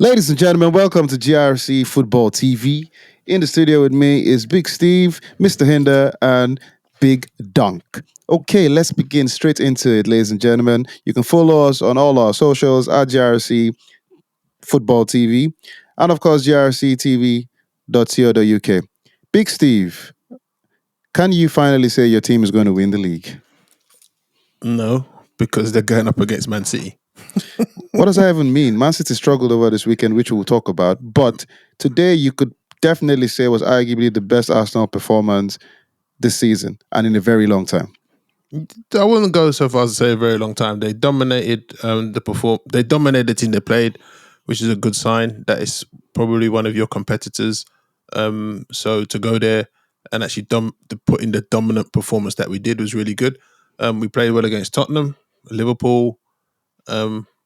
Ladies and gentlemen, welcome to GRC Football TV. In the studio with me is Big Steve, Mr. Hinder, and Big Dunk. Okay, let's begin straight into it, ladies and gentlemen. You can follow us on all our socials at GRC Football TV and, of course, grctv.co.uk. Big Steve, can you finally say your team is going to win the league? No, because they're going up against Man City. What does that even mean? Man City struggled over this weekend, which we'll talk about. But today, you could definitely say was arguably the best Arsenal performance this season and in a very long time. I wouldn't go so far as to say a very long time. They dominated They dominated the team they played, which is a good sign. That is probably one of your competitors. So to go there and actually to put in the dominant performance that we did was really good. We played well against Tottenham, Liverpool,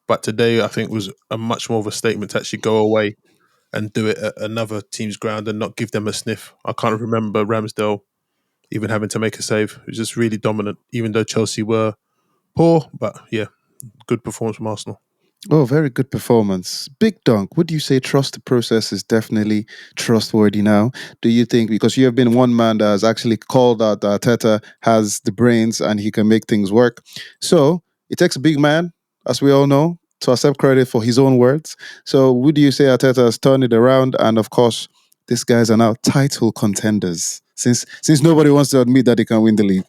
but today I think was a much more of a statement to actually go away and do it at another team's ground and not give them a sniff. I can't remember Ramsdale even having to make a save. It was just really dominant, even though Chelsea were poor. But yeah, good performance from Arsenal. Oh, very good performance. Big Dunk, would you say trust the process is definitely trustworthy now? Do you think, because you have been one man that has actually called out that Arteta has the brains and he can make things work. So it takes a big man, as we all know, to accept credit for his own words. So would you say Arteta has turned it around? And of course, these guys are now title contenders since nobody wants to admit that they can win the league.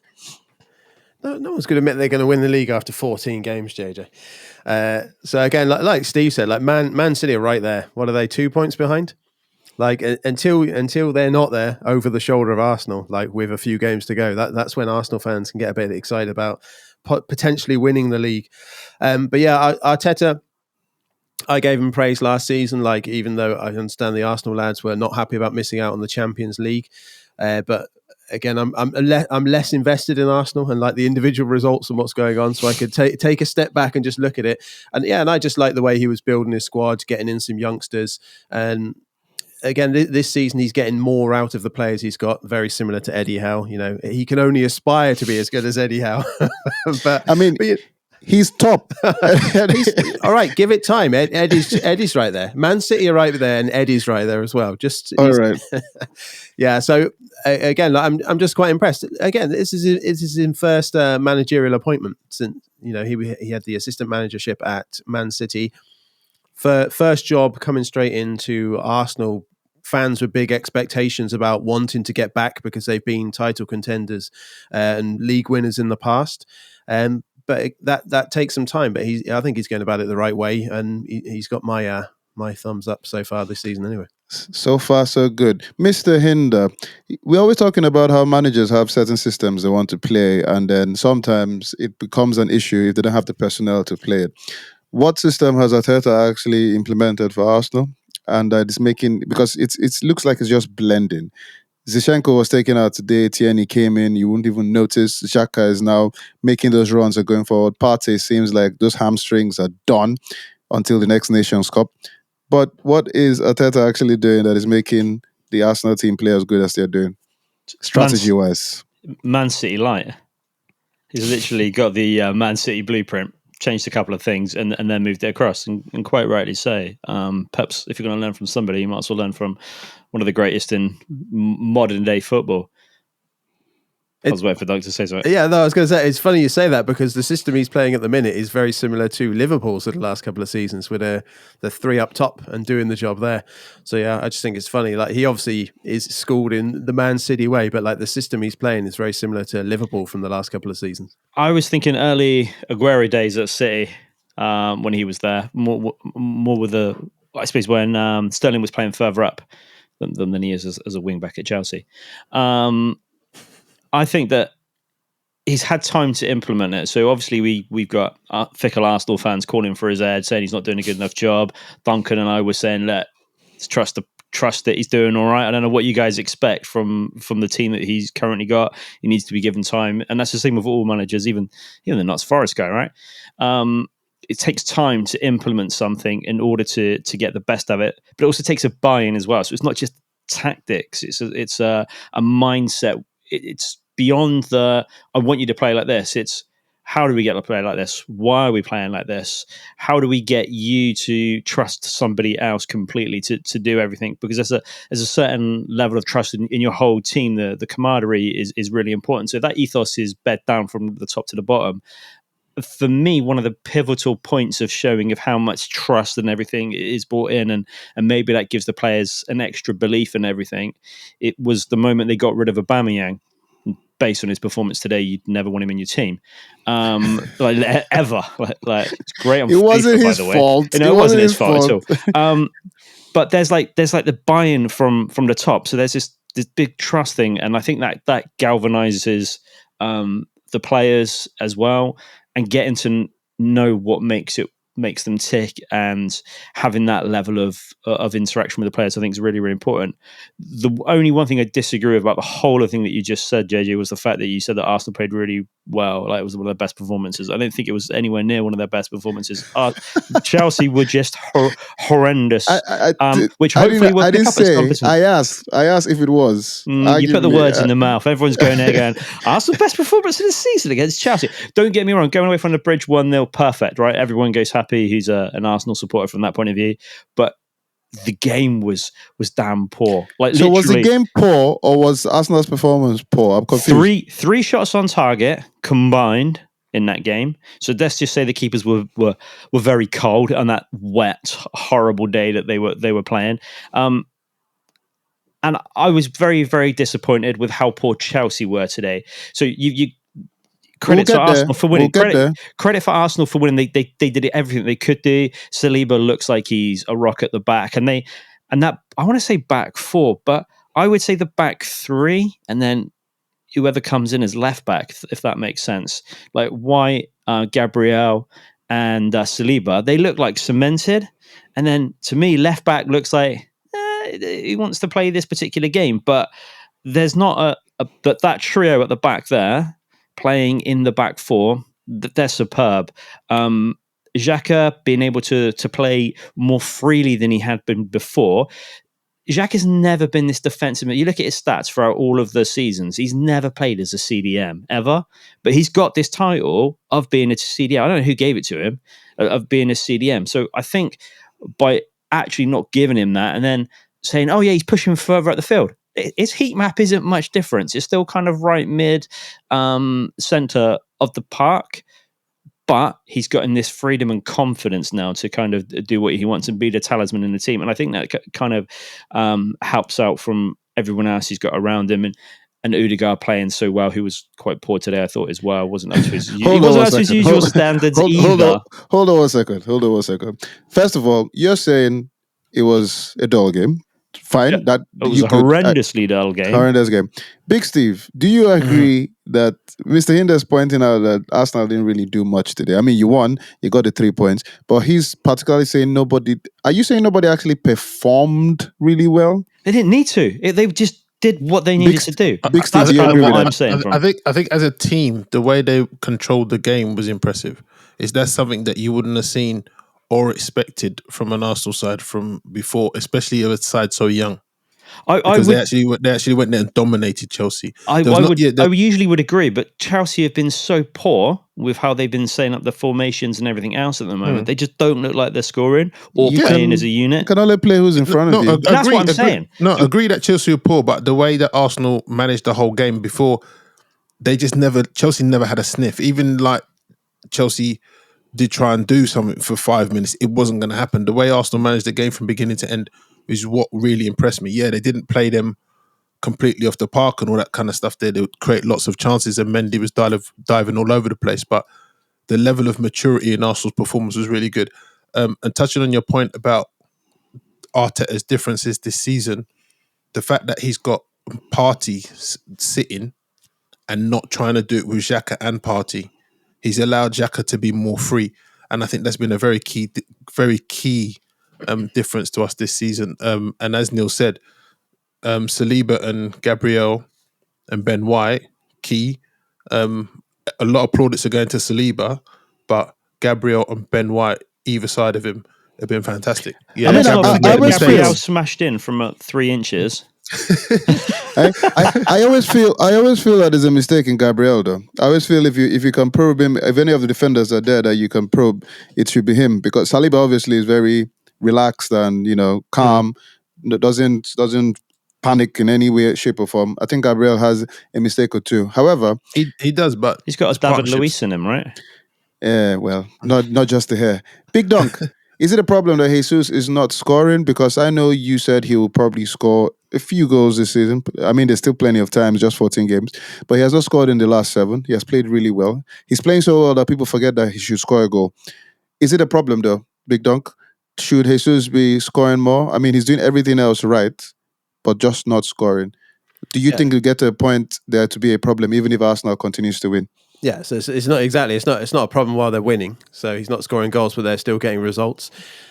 No one's going to admit they're going to win the league after 14 games, JJ. So again, like Steve said, like Man City are right there. What are they? 2 points behind? Like until they're not there over the shoulder of Arsenal, like with a few games to go, that's when Arsenal fans can get a bit excited about potentially winning the league. But yeah, Arteta, I gave him praise last season. Like even though I understand the Arsenal lads were not happy about missing out on the Champions League, but again, I'm less invested in Arsenal and like the individual results and what's going on, so I could take a step back and just look at it. And yeah, and I just like the way he was building his squad, getting in some youngsters. And again, this season he's getting more out of the players he's got. Very similar to Eddie Howe. You know, he can only aspire to be as good as Eddie Howe. But I mean. He's top. All right, give it time. Eddie's right there. Man City are right there, and Eddie's right there as well. All right. Yeah. So again, like, I'm just quite impressed. Again, this is his first managerial appointment since he had the assistant managership at Man City. First job coming straight into Arsenal. Fans with big expectations about wanting to get back because they've been title contenders and league winners in the past. But that takes some time. But I think he's going about it the right way, and he's got my thumbs up so far this season. Anyway, so far so good, Mr. Hinder. We're always talking about how managers have certain systems they want to play, and then sometimes it becomes an issue if they don't have the personnel to play it. What system has Arteta actually implemented for Arsenal? And it's making, because it looks like it's just blending. Zinchenko was taken out today. Tierney came in. You wouldn't even notice. Xhaka is now making those runs and going forward. Partey seems like those hamstrings are done until the next Nations Cup. But what is Arteta actually doing that is making the Arsenal team play as good as they're doing, strategy-wise? Man City light. He's literally got the Man City blueprint, changed a couple of things, and then moved it across. And quite rightly say, perhaps if you're going to learn from somebody, you might as well learn from one of the greatest in modern day football. I was waiting for Doug to say something. Yeah, no, I was going to say, it's funny you say that because the system he's playing at the minute is very similar to Liverpool's for the last couple of seasons with the three up top and doing the job there. So yeah, I just think it's funny. Like he obviously is schooled in the Man City way, but like the system he's playing is very similar to Liverpool from the last couple of seasons. I was thinking early Aguero days at City when he was there, more with I suppose when Sterling was playing further up than he is as a wing back at Chelsea. I think that he's had time to implement it. So obviously we've got fickle Arsenal fans calling for his head, saying he's not doing a good enough job. Duncan and I were saying, let's trust that he's doing all right. I don't know what you guys expect from the team that he's currently got. He needs to be given time. And that's the same with all managers, even the Notts Forest guy, right? It takes time to implement something in order to get the best of it. But it also takes a buy-in as well. So it's not just tactics. It's a mindset. It's beyond I want you to play like this. It's how do we get to play like this? Why are we playing like this? How do we get you to trust somebody else completely to do everything? Because there's a certain level of trust in your whole team. The camaraderie is really important. So that ethos is bed down from the top to the bottom. For me, one of the pivotal points of showing of how much trust and everything is brought in, and maybe that gives the players an extra belief in everything. It was the moment they got rid of Aubameyang. Based on his performance today, you'd never want him in your team, like ever. Like it's great on It wasn't FIFA, by his the way. fault. You know, it wasn't his fault at all. But there's like the buy-in from the top. So there's this big trust thing, and I think that galvanizes the players as well, and getting to know what makes them tick, and having that level of interaction with the players, I think is really, really important. The only one thing I disagree with about the whole of thing that you just said, JJ, was the fact that you said that Arsenal played really well. Like, it was one of their best performances. I don't think it was anywhere near one of their best performances. Chelsea were just horrendous, which hopefully will pick up at some point. I asked if it was. You put the words in the mouth. Everyone's going there going, Arsenal's best performance of the season against Chelsea. Don't get me wrong, going away from the bridge 1-0, perfect, right? Everyone goes happy who's an Arsenal supporter from that point of view. But the game was damn poor. Like, so was the game poor, or was Arsenal's performance poor? I'm confused. Three shots on target combined in that game. So let's just say the keepers were very cold on that wet, horrible day that they were playing. And I was very, very disappointed with how poor Chelsea were today. So you credit to Arsenal for winning. Credit for Arsenal for winning. They did everything they could do. Saliba looks like he's a rock at the back, and that I want to say back four, but I would say the back three, and then whoever comes in as left back, if that makes sense. Like White, Gabriel, and Saliba, they look like cemented, and then to me, left back looks like he wants to play this particular game, but there's not but that trio at the back there playing in the back four, they're superb. Xhaka being able to play more freely than he had been before. Xhaka has never been this defensive. You look at his stats throughout all of the seasons. He's never played as a CDM ever, but he's got this title of being a CDM. I don't know who gave it to him, of being a CDM. So I think by actually not giving him that and then saying, oh yeah, he's pushing further up the field, his heat map isn't much difference. It's still kind of right mid center of the park, but he's gotten this freedom and confidence now to kind of do what he wants and be the talisman in the team. And I think that kind of helps out from everyone else he's got around him. And Odegaard playing so well, who was quite poor today, I thought, as well. Wasn't up to his usual standards either. Hold on one second. First of all, you're saying it was a dull game. Fine. Yeah, that it was a horrendously dull game. Horrendous game. Big Steve, do you agree that Mr. Hinder's pointing out that Arsenal didn't really do much today? I mean, you won, you got the 3 points, but he's particularly saying are you saying nobody actually performed really well? They didn't need to. They just did what they needed to do. Big Steve, That's kind of what I'm saying. I think as a team, the way they controlled the game was impressive. That's something that you wouldn't have seen or expected from an Arsenal side from before, especially a side so young. They actually went there and dominated Chelsea. I usually would agree, but Chelsea have been so poor with how they've been setting up the formations and everything else at the moment. They just don't look like they're scoring or playing as a unit. You can only play who's in front of you. That's what I'm saying. Agree that Chelsea were poor, but the way that Arsenal managed the whole game before, Chelsea never had a sniff. Even like Chelsea did try and do something for 5 minutes, it wasn't going to happen. The way Arsenal managed the game from beginning to end is what really impressed me. Yeah, they didn't play them completely off the park and all that kind of stuff. They would create lots of chances and Mendy was diving all over the place. But the level of maturity in Arsenal's performance was really good. And touching on your point about Arteta's differences this season, the fact that he's got Partey sitting and not trying to do it with Xhaka and Partey, he's allowed Xhaka to be more free. And I think that's been a very key difference to us this season. And as Neil said, Saliba and Gabriel and Ben White, key. A lot of plaudits are going to Saliba, but Gabriel and Ben White, either side of him, have been fantastic. Yeah, Gabriel smashed in from 3 inches. I always feel that there's a mistake in Gabriel though. I always feel if you can probe him, if any of the defenders are there that you can probe, it should be him because Saliba obviously is very relaxed and calm, doesn't panic in any way, shape or form. I think Gabriel has a mistake or two. However, he does, but He's got a it's David partnerships. Luiz in him, right? yeah, well, not just the hair. Big Dunk. Is it a problem that Jesus is not scoring? Because I know you said he will probably score a few goals this season. I mean, there's still plenty of time, just 14 games. But he has not scored in the last 7. He has played really well. He's playing so well that people forget that he should score a goal. Is it a problem, though, Big Dunk? Should Jesus be scoring more? I mean, he's doing everything else right, but just not scoring. Do you think he'll get to a point there to be a problem, even if Arsenal continues to win? Yeah, so it's not exactly it's not a problem while they're winning. So he's not scoring goals, but they're still getting results.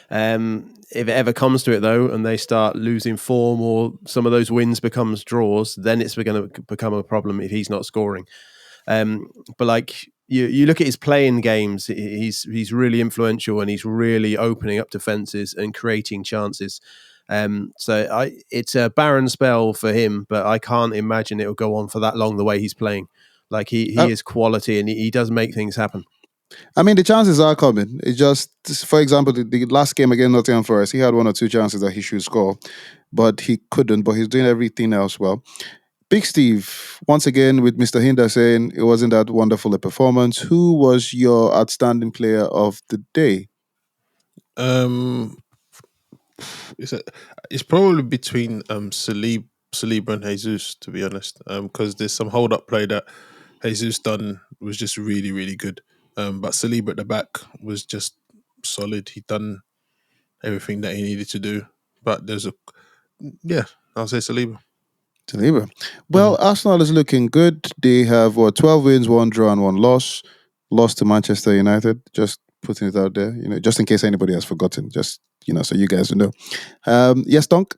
If it ever comes to it though, and they start losing form, or some of those wins becomes draws, then it's going to become a problem if he's not scoring. But like you look at his playing games, he's really influential and he's really opening up defenses and creating chances. So it's a barren spell for him, but I can't imagine it'll go on for that long the way he's playing. Like he is quality and he does make things happen. I mean, the chances are coming. It's just, for example, the last game against Nottingham Forest, he had 1 or 2 chances that he should score, but he couldn't. But he's doing everything else well. Big Steve, once again with Mr. Hinder saying it wasn't that wonderful a performance. Who was your outstanding player of the day? It's probably between Saliba and Jesus, to be honest, because there's some hold up play that Jesus done was just really, really good. But Saliba at the back was just solid. He done everything that he needed to do. But I'll say Saliba. Saliba. Well, Arsenal is looking good. They have 12 wins, 1 draw, and 1 loss. Lost to Manchester United. Just putting it out there, just in case anybody has forgotten. Just so you guys know. Yes, Donk.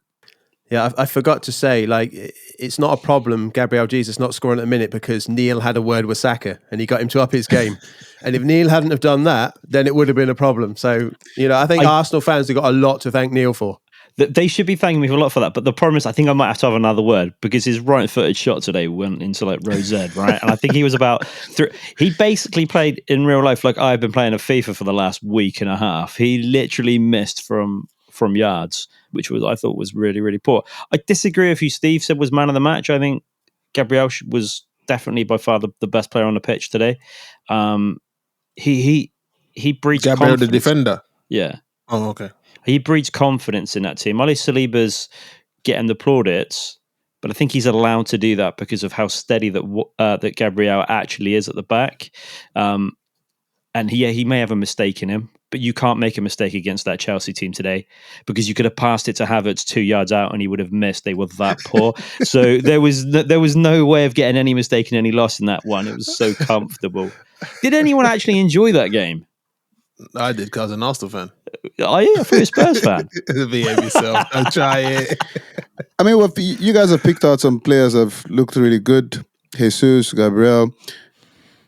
Yeah, I forgot to say, like, it's not a problem, Gabriel Jesus not scoring at a minute, because Neil had a word with Saka and he got him to up his game. And if Neil hadn't have done that, then it would have been a problem. So, I think Arsenal fans have got a lot to thank Neil for. They should be thanking me a lot for that. But the problem is, I think I might have to have another word because his right-footed shot today went into like row Z, right? And I think he was about he basically played in real life like I've been playing a FIFA for the last week and a half. He literally missed from yards, which I thought was really, really poor. I disagree with you. Steve said was man of the match. I think Gabriel was definitely by far the best player on the pitch today. He breeds Gabriel confidence. the defender. Yeah. Oh, okay. He breeds confidence in that team. Ali Saliba's getting the plaudits, but I think he's allowed to do that because of how steady that Gabriel actually is at the back. And he may have a mistake in him, but you can't make a mistake against that Chelsea team today because you could have passed it to Havertz 2 yards out and he would have missed. They were that poor. So there was no way of getting any mistake and any loss in that one. It was so comfortable. Did anyone actually enjoy that game? I did because I was an Arsenal fan. Oh, yeah, I thought you were a Spurs fan. Behave yourself. I'll try it. I mean, well, you guys have picked out some players that have looked really good. Jesus, Gabriel.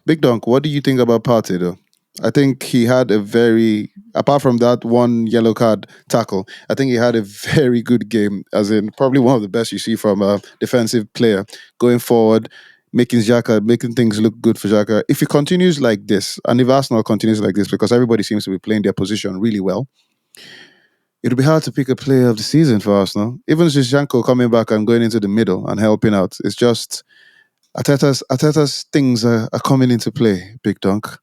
Big Donk, what do you think about Partey, though? I think he had apart from that one yellow card tackle, I think he had a very good game, as in probably one of the best you see from a defensive player going forward, making things look good for Xhaka. If he continues like this, and if Arsenal continues like this, because everybody seems to be playing their position really well, it'll be hard to pick a player of the season for Arsenal. Even Zinchenko coming back and going into the middle and helping out. It's just Arteta's things are coming into play, Big Donk.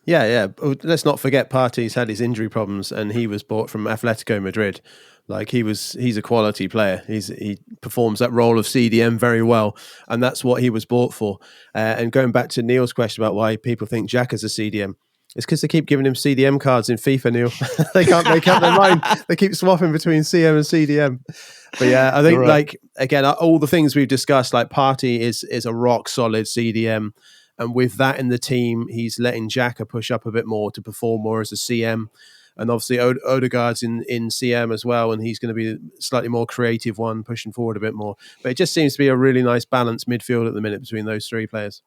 Yeah. Let's not forget Partey's had his injury problems and he was bought from Atletico Madrid. Like he's a quality player. He performs that role of CDM very well, and that's what he was bought for. And going back to Neil's question about why people think Xhaka's a CDM, it's because they keep giving him CDM cards in FIFA, Neil. They can't make up their mind. They keep swapping between CM and CDM. But yeah, I think right. like again, all the things we've discussed, like Partey is a rock solid CDM. And with that in the team, he's letting Xhaka push up a bit more to perform more as a CM. And obviously Odegaard's in CM as well, and he's going to be a slightly more creative one, pushing forward a bit more. But it just seems to be a really nice balanced midfield at the minute between those 3 players.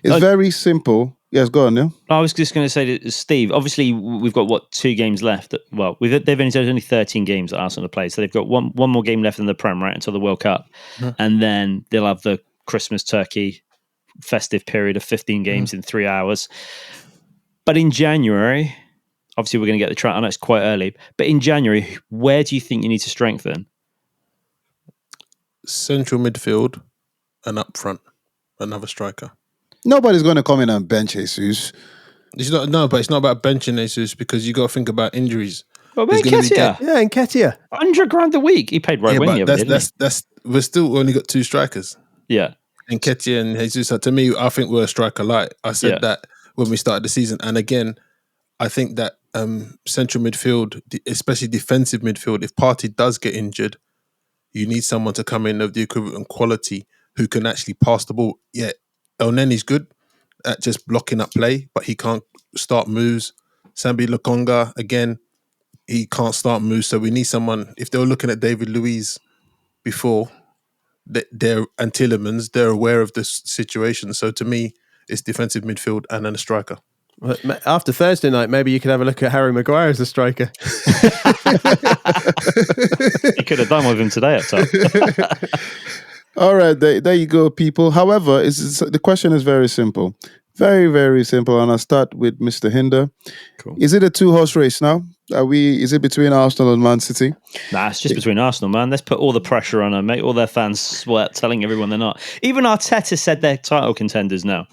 It's very simple. Yes, go on, Neil. I was just going to say to Steve, obviously we've got 2 games left. Well, there's only 13 games that Arsenal have played, so they've got one more game left in the Prem, right, until the World Cup, and then they'll have the Christmas turkey festive period of 15 games in 3 hours. But in January, obviously we're going to get the track. I know it's quite early, but in January, where do you think you need to strengthen? Central midfield and up front, another striker. Nobody's going to come in and bench Jesus. But it's not about benching Jesus because you got to think about injuries. Well, Nketiah. Yeah, Nketiah. $100,000 a week. He paid right wing. That's we're still only got 2 strikers. Yeah. Nketiah and Jesus. To me, I think we're a striker light. I said that when we started the season, and again, I think that central midfield, especially defensive midfield, if Partey does get injured, you need someone to come in of the equivalent quality who can actually pass the ball. Yeah, Elneny's good at just blocking up play, but he can't start moves. Sambi Lokonga, again, he can't start moves. So we need someone, if they were looking at David Luiz before, they're and Tielemans, they're aware of this situation. So to me, it's defensive midfield and then a striker. Well, after Thursday night, maybe you could have a look at Harry Maguire as a striker. You could have done with him today at top. All right, there you go, people. However, the question is very simple. Very, very simple. And I'll start with Mr. Hinder. Cool. Is it a 2-horse race now? Is it between Arsenal and Man City? Nah, it's just between Arsenal, man. Let's put all the pressure on them, make all their fans sweat, telling everyone they're not. Even Arteta said they're title contenders now.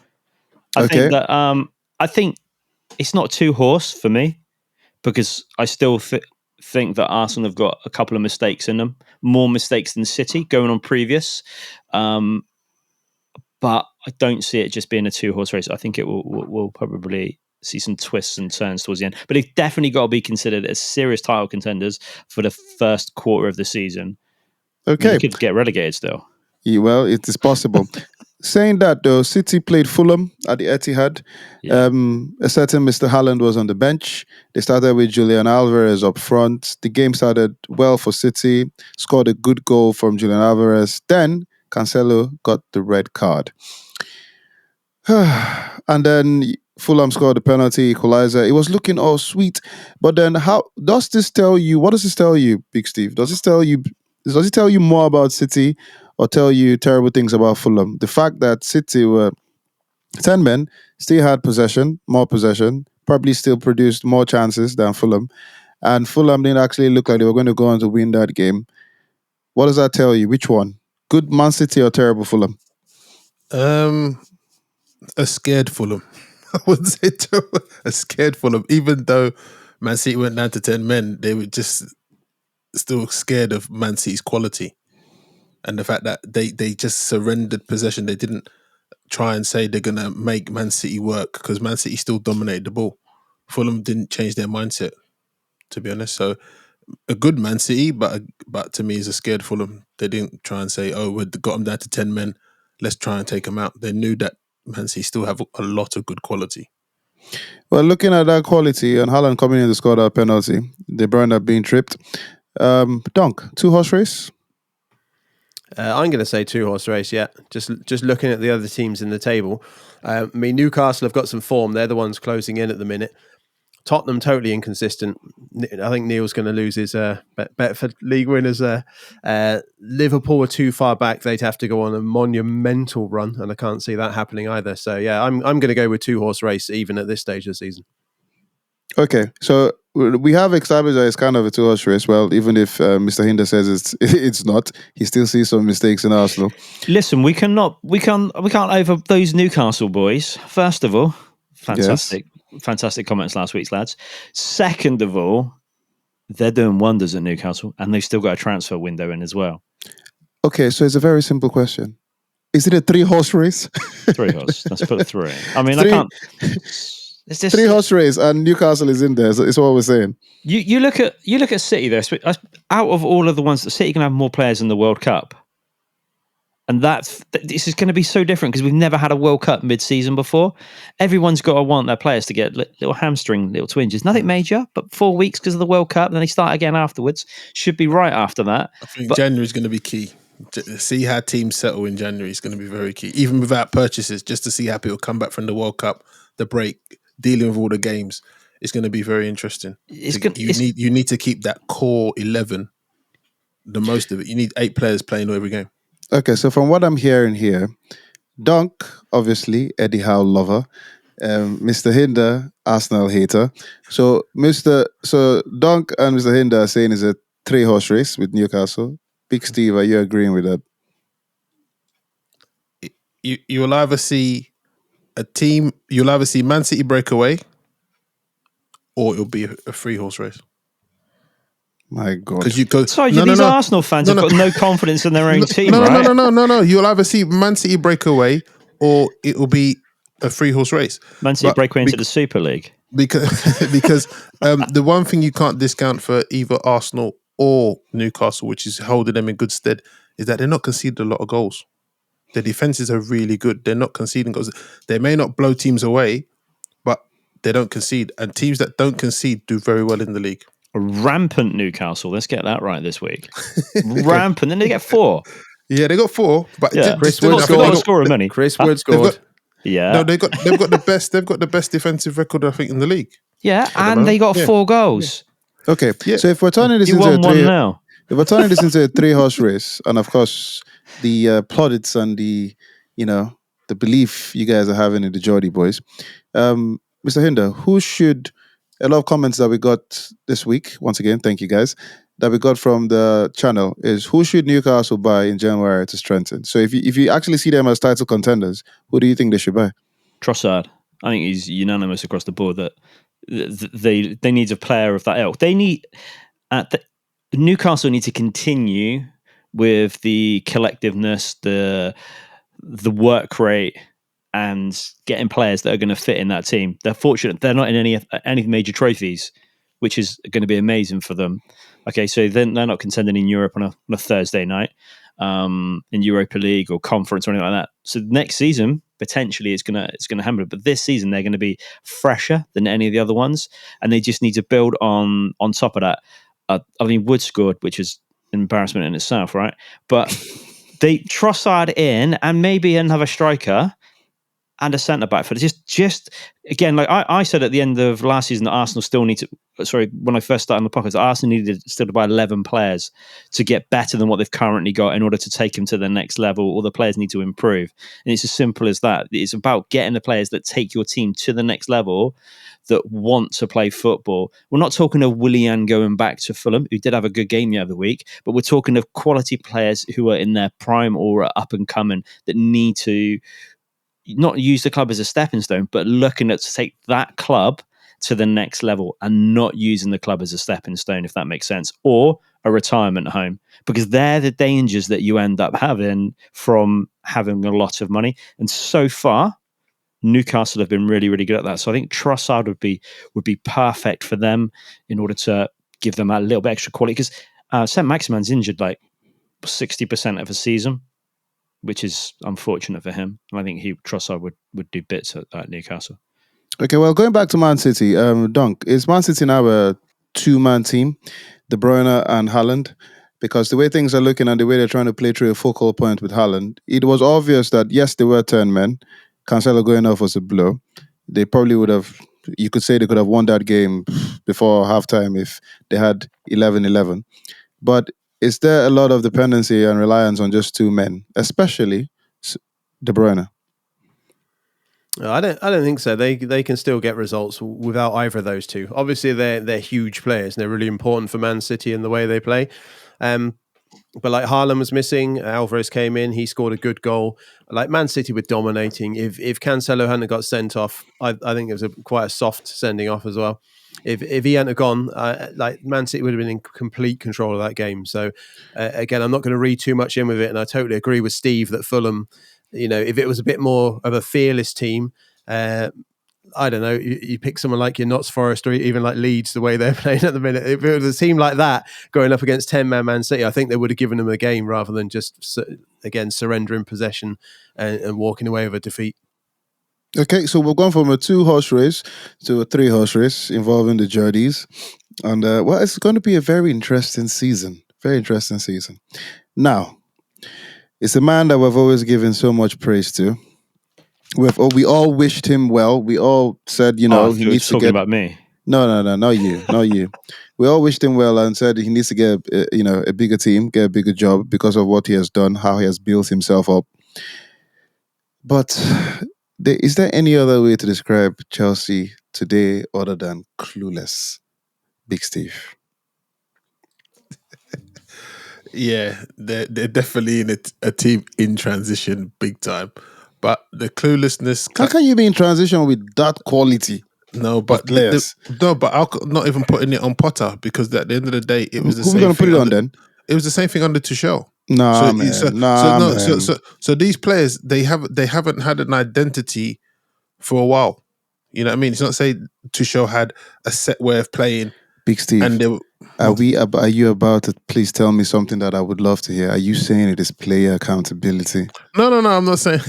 I think it's not 2-horse for me because I still think that Arsenal have got a couple of mistakes in them, more mistakes than City going on previous. But I don't see it just being a 2-horse race. I think it will probably see some twists and turns towards the end. But it's definitely got to be considered as serious title contenders for the first quarter of the season. Okay. You could get relegated still. Yeah, well, it is possible. Saying that, though, City played Fulham at the Etihad. Yeah. A certain Mr. Haaland was on the bench. They started with Julian Alvarez up front. The game started well for City, scored a good goal from Julian Alvarez. Then Cancelo got the red card. And then Fulham scored the penalty equalizer. It was looking all sweet. But then what does this tell you, Big Steve? Does it tell you more about City or tell you terrible things about Fulham? The fact that City were 10 men, still had more possession, probably still produced more chances than Fulham. And Fulham didn't actually look like they were going to go on to win that game. What does that tell you? Which one? Good Man City or terrible Fulham? A scared Fulham. I would say a scared Fulham. Even though Man City went down to 10 men, they were just still scared of Man City's quality. And the fact that they just surrendered possession. They didn't try and say they're going to make Man City work because Man City still dominated the ball. Fulham didn't change their mindset, to be honest. So a good Man City, but to me is a scared Fulham. They didn't try and say, oh, we've got them down to 10 men. Let's try and take them out. They knew that Man City still have a lot of good quality. Well, looking at that quality and Haaland coming in to score that penalty, De Bruyne up being tripped. Dunk, 2-horse race? I'm going to say 2-horse race, yeah. Just looking at the other teams in the table. Newcastle have got some form. They're the ones closing in at the minute. Tottenham totally inconsistent. I think Neil's going to lose his bet for league winners. Liverpool are too far back. They'd have to go on a monumental run, and I can't see that happening either. So yeah, I'm going to go with 2-horse race even at this stage of the season. Okay, so we have established that it's kind of a 2-horse race. Well, even if Mr. Hinder says it's not, he still sees some mistakes in Arsenal. Listen, we can't over those Newcastle boys. First of all, fantastic comments last week, lads. Second of all, they're doing wonders at Newcastle, and they've still got a transfer window in as well. Okay, so it's a very simple question. Is it a 3-horse race? 3-horse. Let's put a 3. I mean, I can't. It's just 3-horse race, and Newcastle is in there. So it's what we're saying. You look at City there. Out of all of the ones that City can have more players in the World Cup, and this is going to be so different because we've never had a World Cup mid-season before. Everyone's got to want their players to get little hamstring, little twinges. Nothing major, but 4 weeks because of the World Cup. Then they start again afterwards. Should be right after that. I think January is going to be key. See how teams settle in January is going to be very key. Even without purchases, just to see how people come back from the World Cup, the break, dealing with all the games, it's going to be very interesting. You need to keep that core 11, the most of it. You need 8 players playing every game. Okay, so from what I'm hearing here, Dunk, obviously, Eddie Howe lover. Mr. Hinder, Arsenal hater. So Dunk and Mr. Hinder are saying it's a 3-horse race with Newcastle. Big Steve, are you agreeing with that? You will either see you'll either see Man City break away, or it'll be a 3-horse race. My God. These Arsenal fans have got no confidence in their own team, right? No. You'll either see Man City break away, or it will be a 3-horse race. Man City break away into the Super League. Because the one thing you can't discount for either Arsenal or Newcastle, which is holding them in good stead, is that they're not conceding a lot of goals. Their defenses are really good. They're not conceding goals. They may not blow teams away, but they don't concede. And teams that don't concede do very well in the league. Rampant Newcastle. Let's get that right this week. Rampant. Then they get 4. Yeah, they got 4. But Chris Wood scored. Many. Chris Wood scored. No, they've got the best. They've got the best defensive record, I think, in the league. Yeah, and they got 4 goals. Yeah. Okay, so if we're turning this into if we're turning this into a 3-horse race, and of course the plaudits and the belief you guys are having in the Geordie boys, Mr. Hinder, who should? A lot of comments that we got this week. Once again, thank you guys. That we got from the channel is who should Newcastle buy in January to strengthen? So if you actually see them as title contenders, who do you think they should buy? Trossard. I think he's unanimous across the board that they need a player of that ilk. They need Newcastle need to continue with the collectiveness, the work rate, and getting players that are going to fit in that team. They're fortunate they're not in any major trophies, which is going to be amazing for them. Okay, so then they're not contending in Europe on a Thursday night, in Europa League or Conference or anything like that. So next season potentially it's gonna happen, but this season they're going to be fresher than any of the other ones, and they just need to build on top of that. I mean, Wood scored, which is an embarrassment in itself, right? But they Trossard in and maybe another striker and a centre back for it. Just again, like I said at the end of last season, that Arsenal still need to. Sorry, when I first started on the podcast, Arsenal needed still to buy 11 players to get better than what they've currently got in order to take them to the next level. All the players need to improve, and it's as simple as that. It's about getting the players that take your team to the next level, that want to play football. We're not talking of Willian going back to Fulham, who did have a good game the other week, but we're talking of quality players who are in their prime or are up and coming that need to not use the club as a stepping stone, but looking at to take that club to the next level and not using the club as a stepping stone, if that makes sense, or a retirement home, because they're the dangers that you end up having from having a lot of money. And so far, Newcastle have been really, really good at that. So I think Trossard would be perfect for them in order to give them a little bit extra quality, because St. Maximin's injured like 60% of a season, which is unfortunate for him. I think Trossard would do bits at Newcastle. Okay, well, going back to Man City, Dunk, is Man City now a 2-man team, De Bruyne and Haaland? Because the way things are looking and the way they're trying to play through a focal point with Haaland, it was obvious that, yes, they were 10 men. Cancelo going off was a blow. They probably would have, you could say they could have won that game before halftime if they had 11-11. But is there a lot of dependency and reliance on just 2 men, especially De Bruyne? I don't think so. They can still get results without either of those two. Obviously, they're huge players and they're really important for Man City in the way they play. But like Haaland was missing, Alvarez came in, he scored a good goal. Like Man City were dominating. If Cancelo hadn't got sent off, I think it was quite a soft sending off as well. If he hadn't gone, like Man City would have been in complete control of that game. So again, I'm not going to read too much in with it, and I totally agree with Steve that Fulham, if it was a bit more of a fearless team, I don't know, you pick someone like your Notts Forest or even like Leeds, the way they're playing at the minute. If it was a team like that going up against 10-man Man City, I think they would have given them a game rather than just, again, surrendering possession and walking away with a defeat. Okay, so we've gone from a 2-horse race to a 3-horse race involving the Geordies. And, well, it's going to be a very interesting season. Very interesting season. Now, It's a man that we've always given so much praise to. We all wished him well. We all said, Oh, he you're needs to talking get. about me. No, not you, not you. We all wished him well and said he needs to get, a bigger team, get a bigger job because of what he has done, how he has built himself up. But is there any other way to describe Chelsea today other than clueless, Big Steve? Yeah, they're definitely in a team in transition, big time. But the cluelessness. How can you be in transition with that quality No, of but players? no, but I'm not even putting it on Potter because at the end of the day, it was the Who we same gonna put thing. it on then? It was the same thing under Tuchel. Nah, So man. so Nah, no so man. so so these players they haven't had an identity for a while. You know what I mean? It's not saying Tuchel had a set way of playing Big Steve. and they were Are you about to please tell me something that I would love to hear? Are you saying it is player accountability? no, I'm not saying.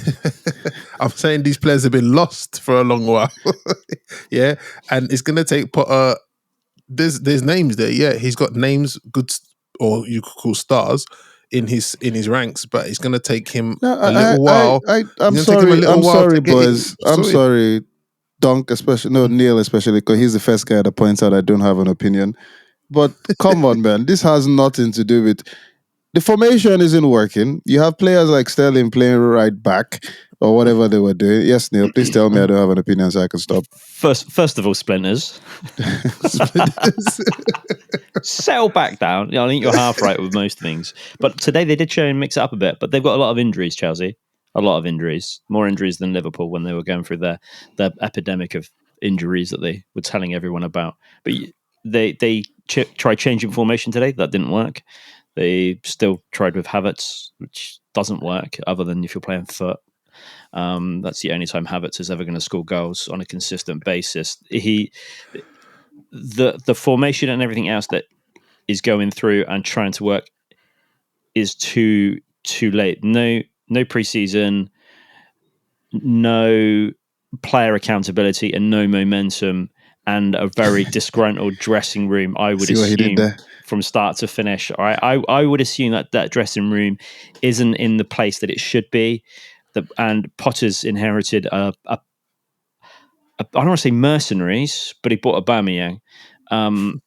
I'm saying these players have been lost for a long while. Yeah, and it's gonna take Potter. There's names there. Yeah, he's got names, or you could call stars in his ranks, but it's gonna take him No, a little while. I'm It's gonna take him a sorry. little I'm while to sorry, get it boys. I'm sorted. sorry. Dunk, especially, no, Neil, especially, because he's the first guy that points out I don't have an opinion. But come on, man. This has nothing to do with the formation isn't working. You have players like Sterling playing right back or whatever they were doing. Yes, Neil, please tell me I don't have an opinion so I can stop. First of all, Splinters, settle back down. I think you're half right with most things. But today they did try and mix it up a bit. But they've got a lot of injuries, Chelsea. A lot of injuries. More injuries than Liverpool when they were going through their epidemic of injuries that they were telling everyone about. But they tried changing formation today. That didn't work. They still tried with Havertz, which doesn't work other than if you're playing foot. That's the only time Havertz is ever going to score goals on a consistent basis. The formation and everything else that is going through and trying to work is too late. No preseason, no player accountability, and no momentum, and a very disgruntled dressing room. I would See what he did assume there? from start to finish. I would assume that dressing room isn't in the place that it should be. And Potter's inherited I don't want to say mercenaries, but he bought Aubameyang.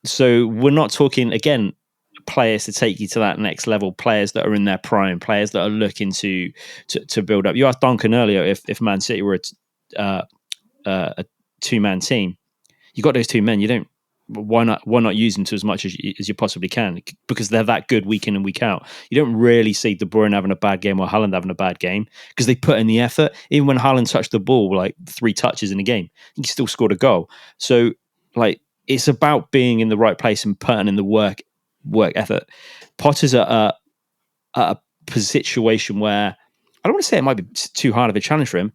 So we're not talking again players to take you to that next level, players that are in their prime, players that are looking to build up. You asked Duncan earlier if Man City were a two-man team. You got those two men. You don't. Why not use them to as much as you possibly can? Because they're that good week in and week out. You don't really see De Bruyne having a bad game or Haaland having a bad game because they put in the effort. Even when Haaland touched the ball like 3 touches in a game, he still scored a goal. So like it's about being in the right place and putting in the work effort. Potter's at a situation where I don't want to say it might be too hard of a challenge for him,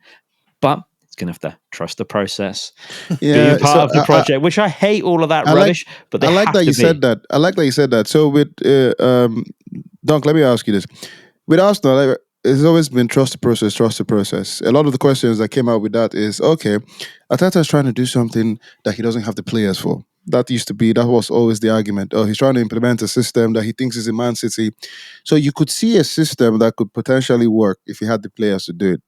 but it's going to have to trust the process, be a Yeah, part so of the project, which I hate all of that I like rubbish, but they I like have that to you said be. that. I like that you said that. So with Dunk, let me ask you this: with Arsenal, it's always been trust the process, trust the process. A lot of the questions that came out with that is okay, Arteta is trying to do something that he doesn't have the players for. That was always the argument. Oh, he's trying to implement a system that he thinks is in Man City. So you could see a system that could potentially work if he had the players to do it.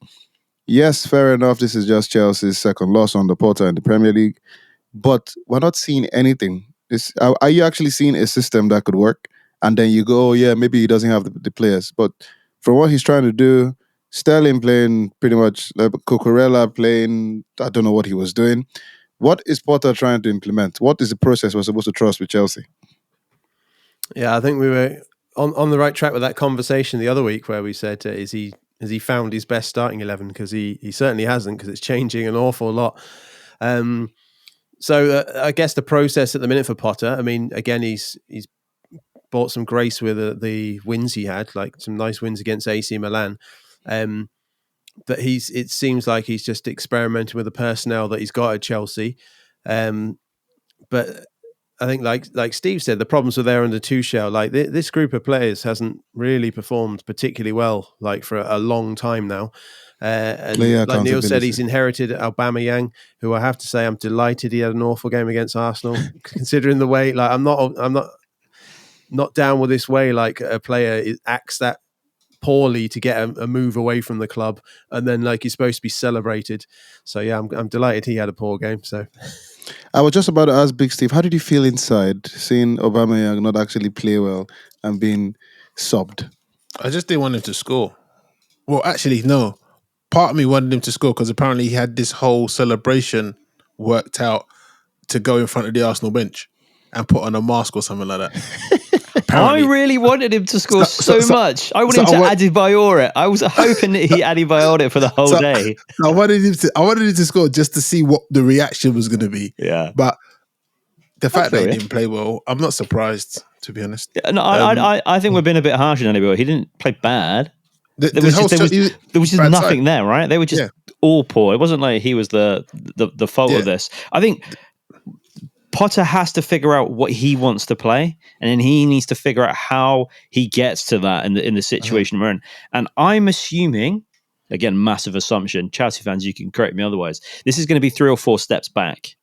Yes, fair enough. This is just Chelsea's second loss on the Porter in the Premier League, but we're not seeing anything. Are you actually seeing a system that could work? And then you go, oh yeah, maybe he doesn't have the players. But from what he's trying to do, Sterling playing pretty much, like Cucurella playing, I don't know what he was doing. What is Potter trying to implement? What is the process we're supposed to trust with Chelsea? Yeah, I think we were on the right track with that conversation the other week where we said, has he found his best starting 11? Because he certainly hasn't, because it's changing an awful lot. So I guess the process at the minute for Potter, I mean, again, he's brought some grace with the wins he had, like some nice wins against AC Milan. But it seems like he's just experimenting with the personnel that he's got at Chelsea. But I think, like Steve said, the problems were there under Tuchel. Like this group of players hasn't really performed particularly well, like for a long time now. And Player like Neil said, accountability. he's inherited Aubameyang, who I have to say I'm delighted he had an awful game against Arsenal. Considering the way, like I'm not down with this way. Like a player acts that poorly to get a move away from the club, and then like he's supposed to be celebrated. So yeah, I'm delighted he had a poor game. So I was just about to ask Big Steve, how did you feel inside seeing Aubameyang not actually play well and being subbed? I just didn't want him to score. Well, actually, no. Part of me wanted him to score because apparently he had this whole celebration worked out to go in front of the Arsenal bench and put on a mask or something like that. I Apparently. really wanted him to score so much. I wanted so him I to Adebayor it. I was hoping that he Adebayor it for the whole day. I wanted him to score just to see what the reaction was going to be. Yeah. But the fact that feel he you. didn't play well, I'm not surprised, to be honest. No, I think we're being a bit harsh on Adebayor. He didn't play bad. There was just bad nothing side. there, right? They were just all poor. It wasn't like he was the fault of this. I think Potter has to figure out what he wants to play, and then he needs to figure out how he gets to that in the situation we're in. And I'm assuming, again, massive assumption, Chelsea fans, you can correct me otherwise, this is going to be 3 or 4 steps back,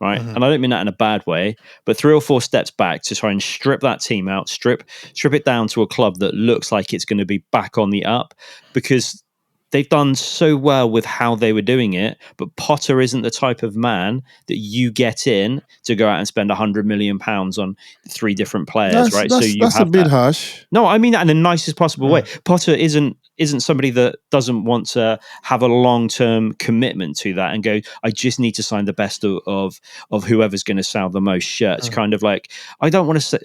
right? And I don't mean that in a bad way, but 3 or 4 steps back to try and strip that team out, strip it down to a club that looks like it's going to be back on the up, because they've done so well with how they were doing it, but Potter isn't the type of man that you get in to go out and spend £100 million on 3 different players, right? So you that's have a bit that. harsh. No, I mean that in the nicest possible way. Potter isn't somebody that doesn't want to have a long-term commitment to that and go, I just need to sign the best of whoever's going to sell the most shirts. Kind of like, I don't want to say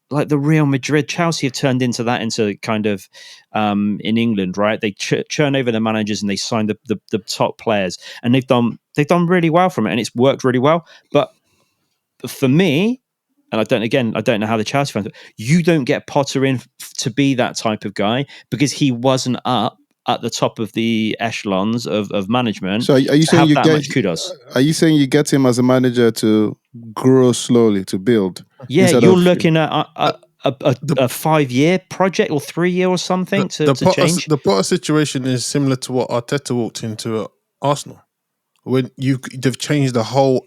like the Real Madrid, Chelsea have turned into kind of in England, right? They churn over the managers and they sign the top players, and they've done really well from it, and it's worked really well. But for me, and I don't know how the Chelsea fans, you don't get Potter in to be that type of guy because he wasn't up at the top of the echelons of management. So are you saying much kudos? Are you saying you get him as a manager to grow slowly, to build? Yeah, you're looking at a 5-year project or 3-year or something to change. The Potter situation is similar to what Arteta walked into at Arsenal. When they've changed the whole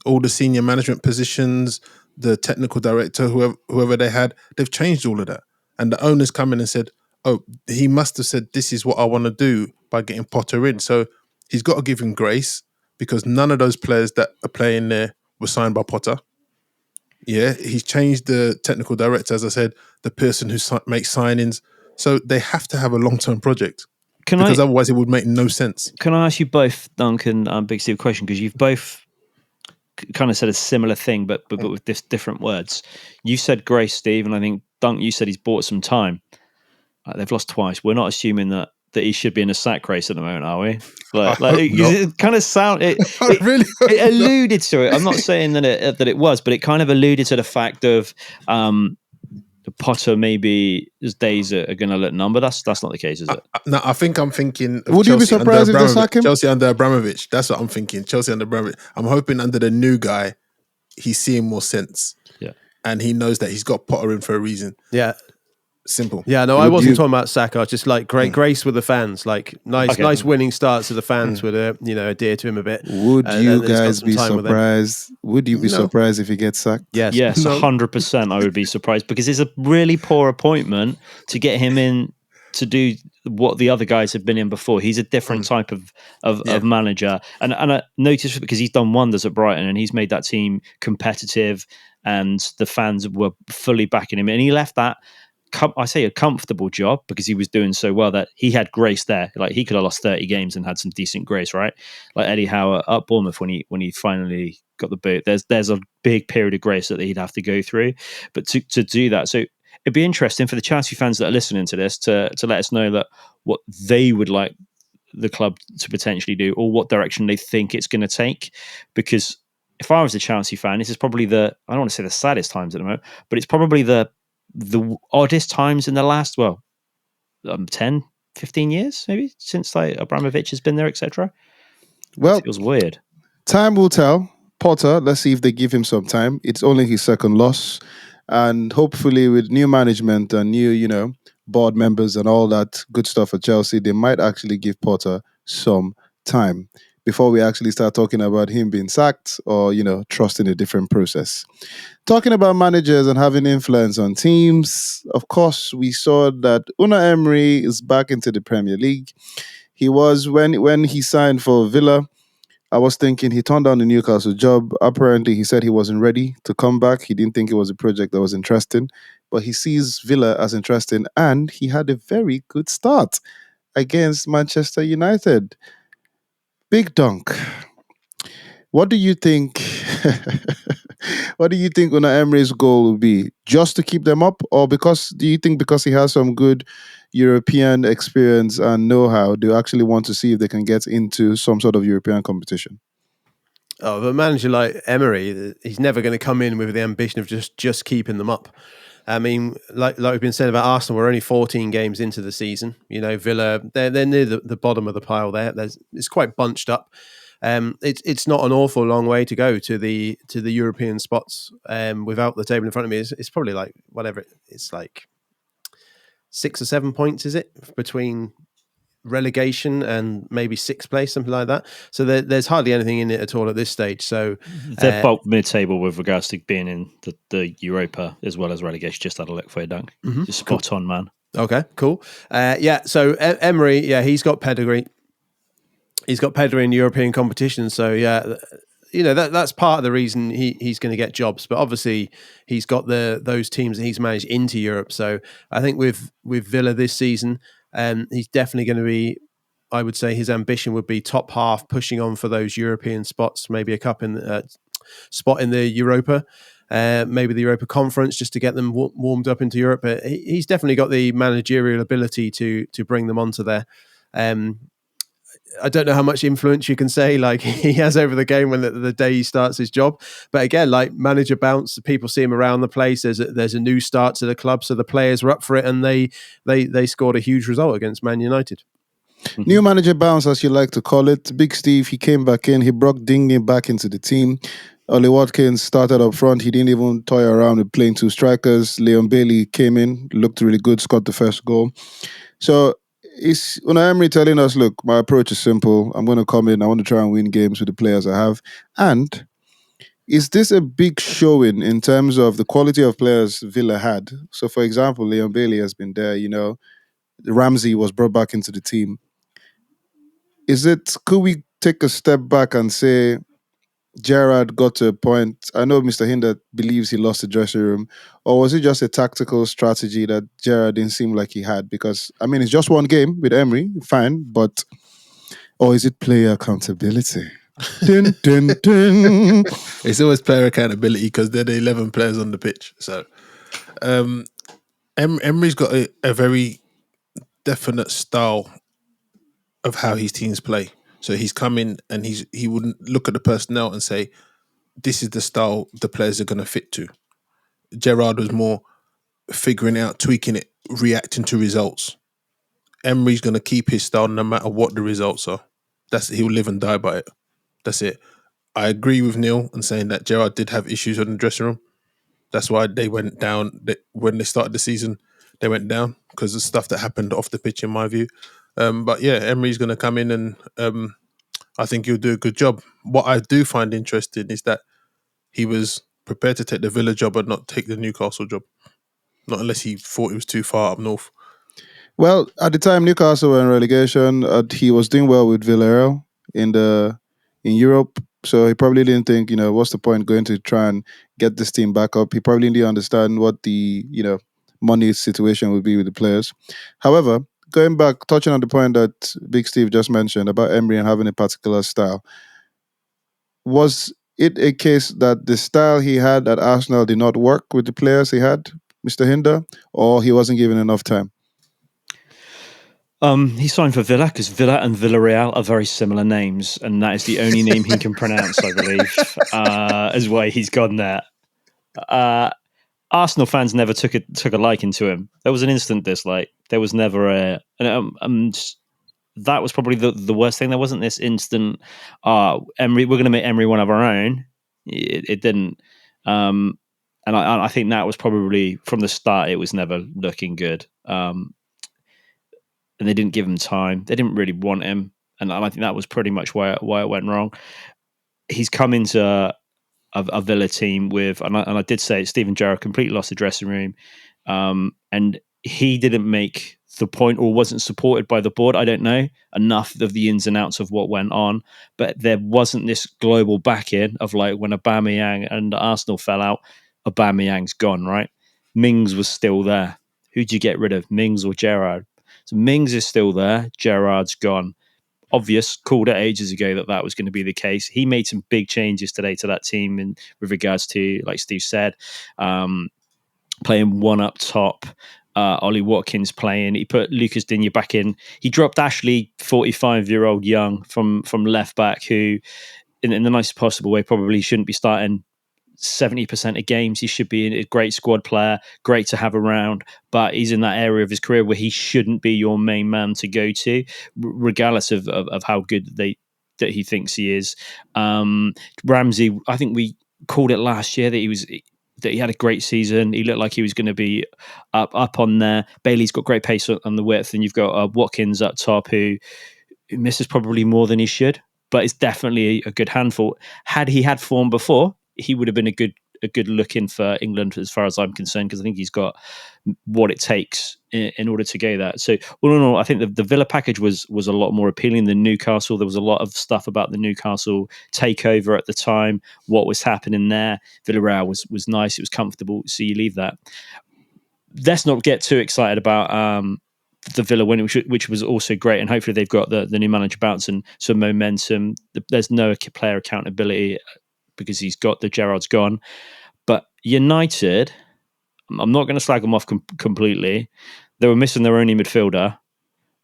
all the senior management positions, the technical director, whoever they had, they've changed all of that. And the owners come in and said, oh, he must have said, this is what I want to do by getting Potter in. So he's got to give him grace because none of those players that are playing there were signed by Potter. Yeah, he's changed the technical director, as I said, the person who makes signings. So they have to have a long-term project because otherwise it would make no sense. Can I ask you both, Duncan and Big Steve, a question? Because you've both kind of said a similar thing, but with different words. You said grace, Steve, and I think, Dunk, you said he's bought some time. They've lost twice. We're not assuming that he should be in a sack race at the moment, are we? It kind of it alluded to it. I'm not saying that it was, but it kind of alluded to the fact of Potter maybe his days are going to look numbered. That's not the case, is it? No, I think I'm thinking. Would you be surprised if they sack him? Chelsea under Abramovich. That's what I'm thinking. Chelsea under Abramovich. I'm hoping under the new guy, he's seeing more sense. Yeah, and he knows that he's got Potter in for a reason. Yeah. Simple. Yeah, no, I wasn't talking about Saka. Just like grace with the fans, like nice winning starts to the fans would adhere to him a bit. Would you guys be surprised? Would you be surprised if he gets sacked? Yes, 100%. I would be surprised because it's a really poor appointment to get him in to do what the other guys have been in before. He's a different type of manager, and I noticed because he's done wonders at Brighton and he's made that team competitive, and the fans were fully backing him, and he left that. I say a comfortable job because he was doing so well that he had grace there. Like he could have lost 30 games and had some decent grace, right? Like Eddie Howe at Bournemouth when he finally got the boot. There's a big period of grace that he'd have to go through, but to do that, so it'd be interesting for the Chelsea fans that are listening to this to let us know that what they would like the club to potentially do or what direction they think it's going to take. Because if I was a Chelsea fan, this is probably I don't want to say the saddest times at the moment, but it's probably the oddest times in the last 10 15 years maybe since like Abramovich has been there, etc. Well, it was weird. Time will tell. Potter, let's see if they give him some time. It's only his second loss, and hopefully with new management and new board members and all that good stuff at Chelsea, they might actually give Potter some time, before we actually start talking about him being sacked or, trusting a different process. Talking about managers and having influence on teams, of course, we saw that Unai Emery is back into the Premier League. He was when he signed for Villa. I was thinking he turned down the Newcastle job. Apparently, he said he wasn't ready to come back. He didn't think it was a project that was interesting, but he sees Villa as interesting, and he had a very good start against Manchester United. Big dunk. What do you think? What do you think Unai Emery's goal will be? Just to keep them up, or do you think because he has some good European experience and know-how, do you actually want to see if they can get into some sort of European competition? Oh, but a manager like Emery, he's never going to come in with the ambition of just keeping them up. I mean, like we've been saying about Arsenal, we're only 14 games into the season. Villa, they're near the bottom of the pile there. It's quite bunched up. It's not an awful long way to go to the European spots. Without the table in front of me, it's probably like whatever it's like 6 or 7 points, is it, between relegation and maybe sixth place, something like that. So there's hardly anything in it at all at this stage. So they're bulk mid-table with regards to being in the Europa as well as relegation. Just had a look for you, Dunk. Just spot on, man. Okay, cool. So Emery, he's got pedigree. He's got pedigree in European competition. So that's part of the reason he's going to get jobs. But obviously, he's got those teams that he's managed into Europe. So I think with Villa this season, he's definitely going to be. I would say his ambition would be top half, pushing on for those European spots, maybe a cup in spot in the Europa, maybe the Europa Conference, just to get them warmed up into Europe. But he's definitely got the managerial ability to bring them onto there. I don't know how much influence you can say like he has over the game when the day he starts his job. But again, like manager bounce, people see him around the place. There's a new start to the club, so the players were up for it, and they scored a huge result against Man United. New manager bounce, as you like to call it. Big Steve, he came back in. He brought Dingley back into the team. Ollie Watkins started up front. He didn't even toy around with playing two strikers. Leon Bailey came in, looked really good, scored the first goal. So is Unai Emery telling us, look, my approach is simple. I'm going to come in. I want to try and win games with the players I have. And is this a big showing in terms of the quality of players Villa had? So, for example, Leon Bailey has been there. Ramsey was brought back into the team. Could we take a step back and say Gerrard got to a point? I know Mr. Hinder believes he lost the dressing room, or was it just a tactical strategy that Gerrard didn't seem like he had? Because, I mean, it's just one game with Emery, fine, or is it player accountability? Dun, dun, dun. It's always player accountability because they're the 11 players on the pitch. So Emery's got a very definite style of how his teams play. So he's come in and he wouldn't look at the personnel and say, this is the style the players are going to fit to. Gerrard was more figuring out, tweaking it, reacting to results. Emery's going to keep his style no matter what the results are. He'll live and die by it. That's it. I agree with Neil in saying that Gerrard did have issues in the dressing room. That's why they went down. When they started the season, they went down because of stuff that happened off the pitch, in my view. But yeah, Emery's going to come in and I think he'll do a good job. What I do find interesting is that he was prepared to take the Villa job and not take the Newcastle job. Not unless he thought it was too far up north. Well, at the time Newcastle were in relegation, he was doing well with Villarreal in Europe. So he probably didn't think, what's the point going to try and get this team back up? He probably didn't understand what the, money situation would be with the players. However, going back, touching on the point that Big Steve just mentioned about Emery and having a particular style, was it a case that the style he had at Arsenal did not work with the players he had, Mr. Hinder, or he wasn't given enough time? He signed for Villa because Villa and Villarreal are very similar names, and that is the only name he can pronounce, I believe, is why he's gone there. Arsenal fans never took a liking to him. There was an instant dislike. There was never that was probably the worst thing. There wasn't this instant, Emery, we're going to make Emery one of our own. It didn't. And I think that was probably, from the start, it was never looking good. And they didn't give him time. They didn't really want him. and I think that was pretty much why it went wrong. He's come into a Villa team with, and I did say it, Steven Gerrard completely lost the dressing room, and he didn't make the point or wasn't supported by the board. I don't know enough of the ins and outs of what went on, but there wasn't this global back-in of like when Aubameyang and Arsenal fell out, Aubameyang's gone, right? Mings was still there. Who'd you get rid of, Mings or Gerrard? So Mings is still there, Gerrard's gone. Obvious, called it ages ago that was going to be the case. He made some big changes today to that team with regards to, like Steve said, playing one up top. Ollie Watkins playing. He put Lucas Digne back in. He dropped Ashley, 45-year-old young, from left back, who, in the nicest possible way, probably shouldn't be starting 70% of games. He should be a great squad player, great to have around, but he's in that area of his career where he shouldn't be your main man to go to, regardless of how good that he thinks he is. Ramsey, I think we called it last year that he had a great season. He looked like he was going to be up on there. Bailey's got great pace on the width, and you've got Watkins up top who misses probably more than he should, but it's definitely a good handful. Had he had form before, he would have been a good look in for England as far as I'm concerned, because I think he's got what it takes in order to go that. So all in all, I think the Villa package was a lot more appealing than Newcastle. There was a lot of stuff about the Newcastle takeover at the time, what was happening there. Villarreal was nice, it was comfortable, so you leave that. Let's not get too excited about the Villa win, which was also great, and hopefully they've got the new manager bounce and some momentum. There's no player accountability because he's got Gerrard's gone. But United, I'm not going to slag them off completely. They were missing their only midfielder,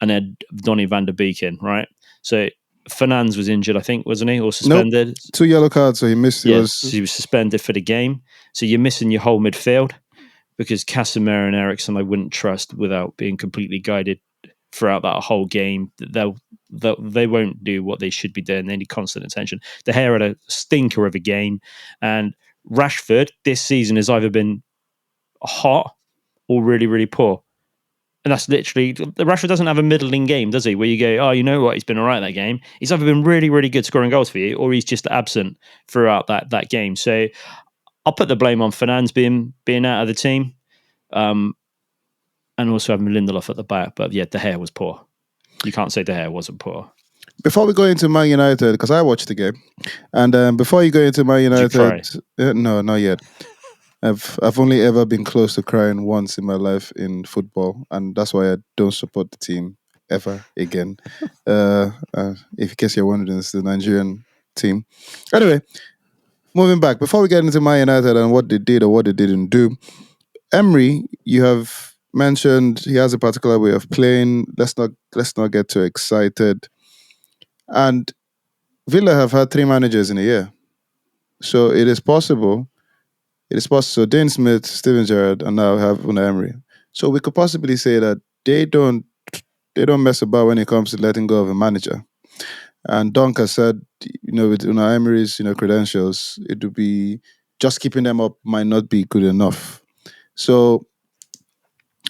and then Donny van der Beek in, right? So Fernandes was injured, I think, wasn't he, or suspended? Nope. 2 yellow cards, so he missed. He was suspended for the game. So you're missing your whole midfield, because Casemiro and Eriksen I wouldn't trust without being completely guided throughout that whole game. They won't do what they should be doing. They need constant attention. De Gea had a stinker of a game, and Rashford this season has either been hot or really, really poor. And that's literally, Rashford doesn't have a middling game, does he? Where you go, oh, you know what, he's been all right that game. He's either been really, really good scoring goals for you, or he's just absent throughout that game. So I'll put the blame on Fernandes being out of the team. And also having Lindelof at the back. But yeah, De Gea was poor. You can't say De Gea wasn't poor. Before we go into Man United, because I watched the game, and before you go into Man United, no, not yet. I've only ever been close to crying once in my life in football, and that's why I don't support the team ever again. If in case you're wondering, it's the Nigerian team. Anyway, moving back, before we get into Man United and what they did or what they didn't do, Emery, you have mentioned he has a particular way of playing. Let's not get too excited. And Villa have had 3 managers in a year, so it is possible. So Dean Smith, Steven Gerrard, and now have Unai Emery. So we could possibly say that they don't mess about when it comes to letting go of a manager. And Donk has said, with Unai Emery's credentials, it would be just keeping them up might not be good enough. So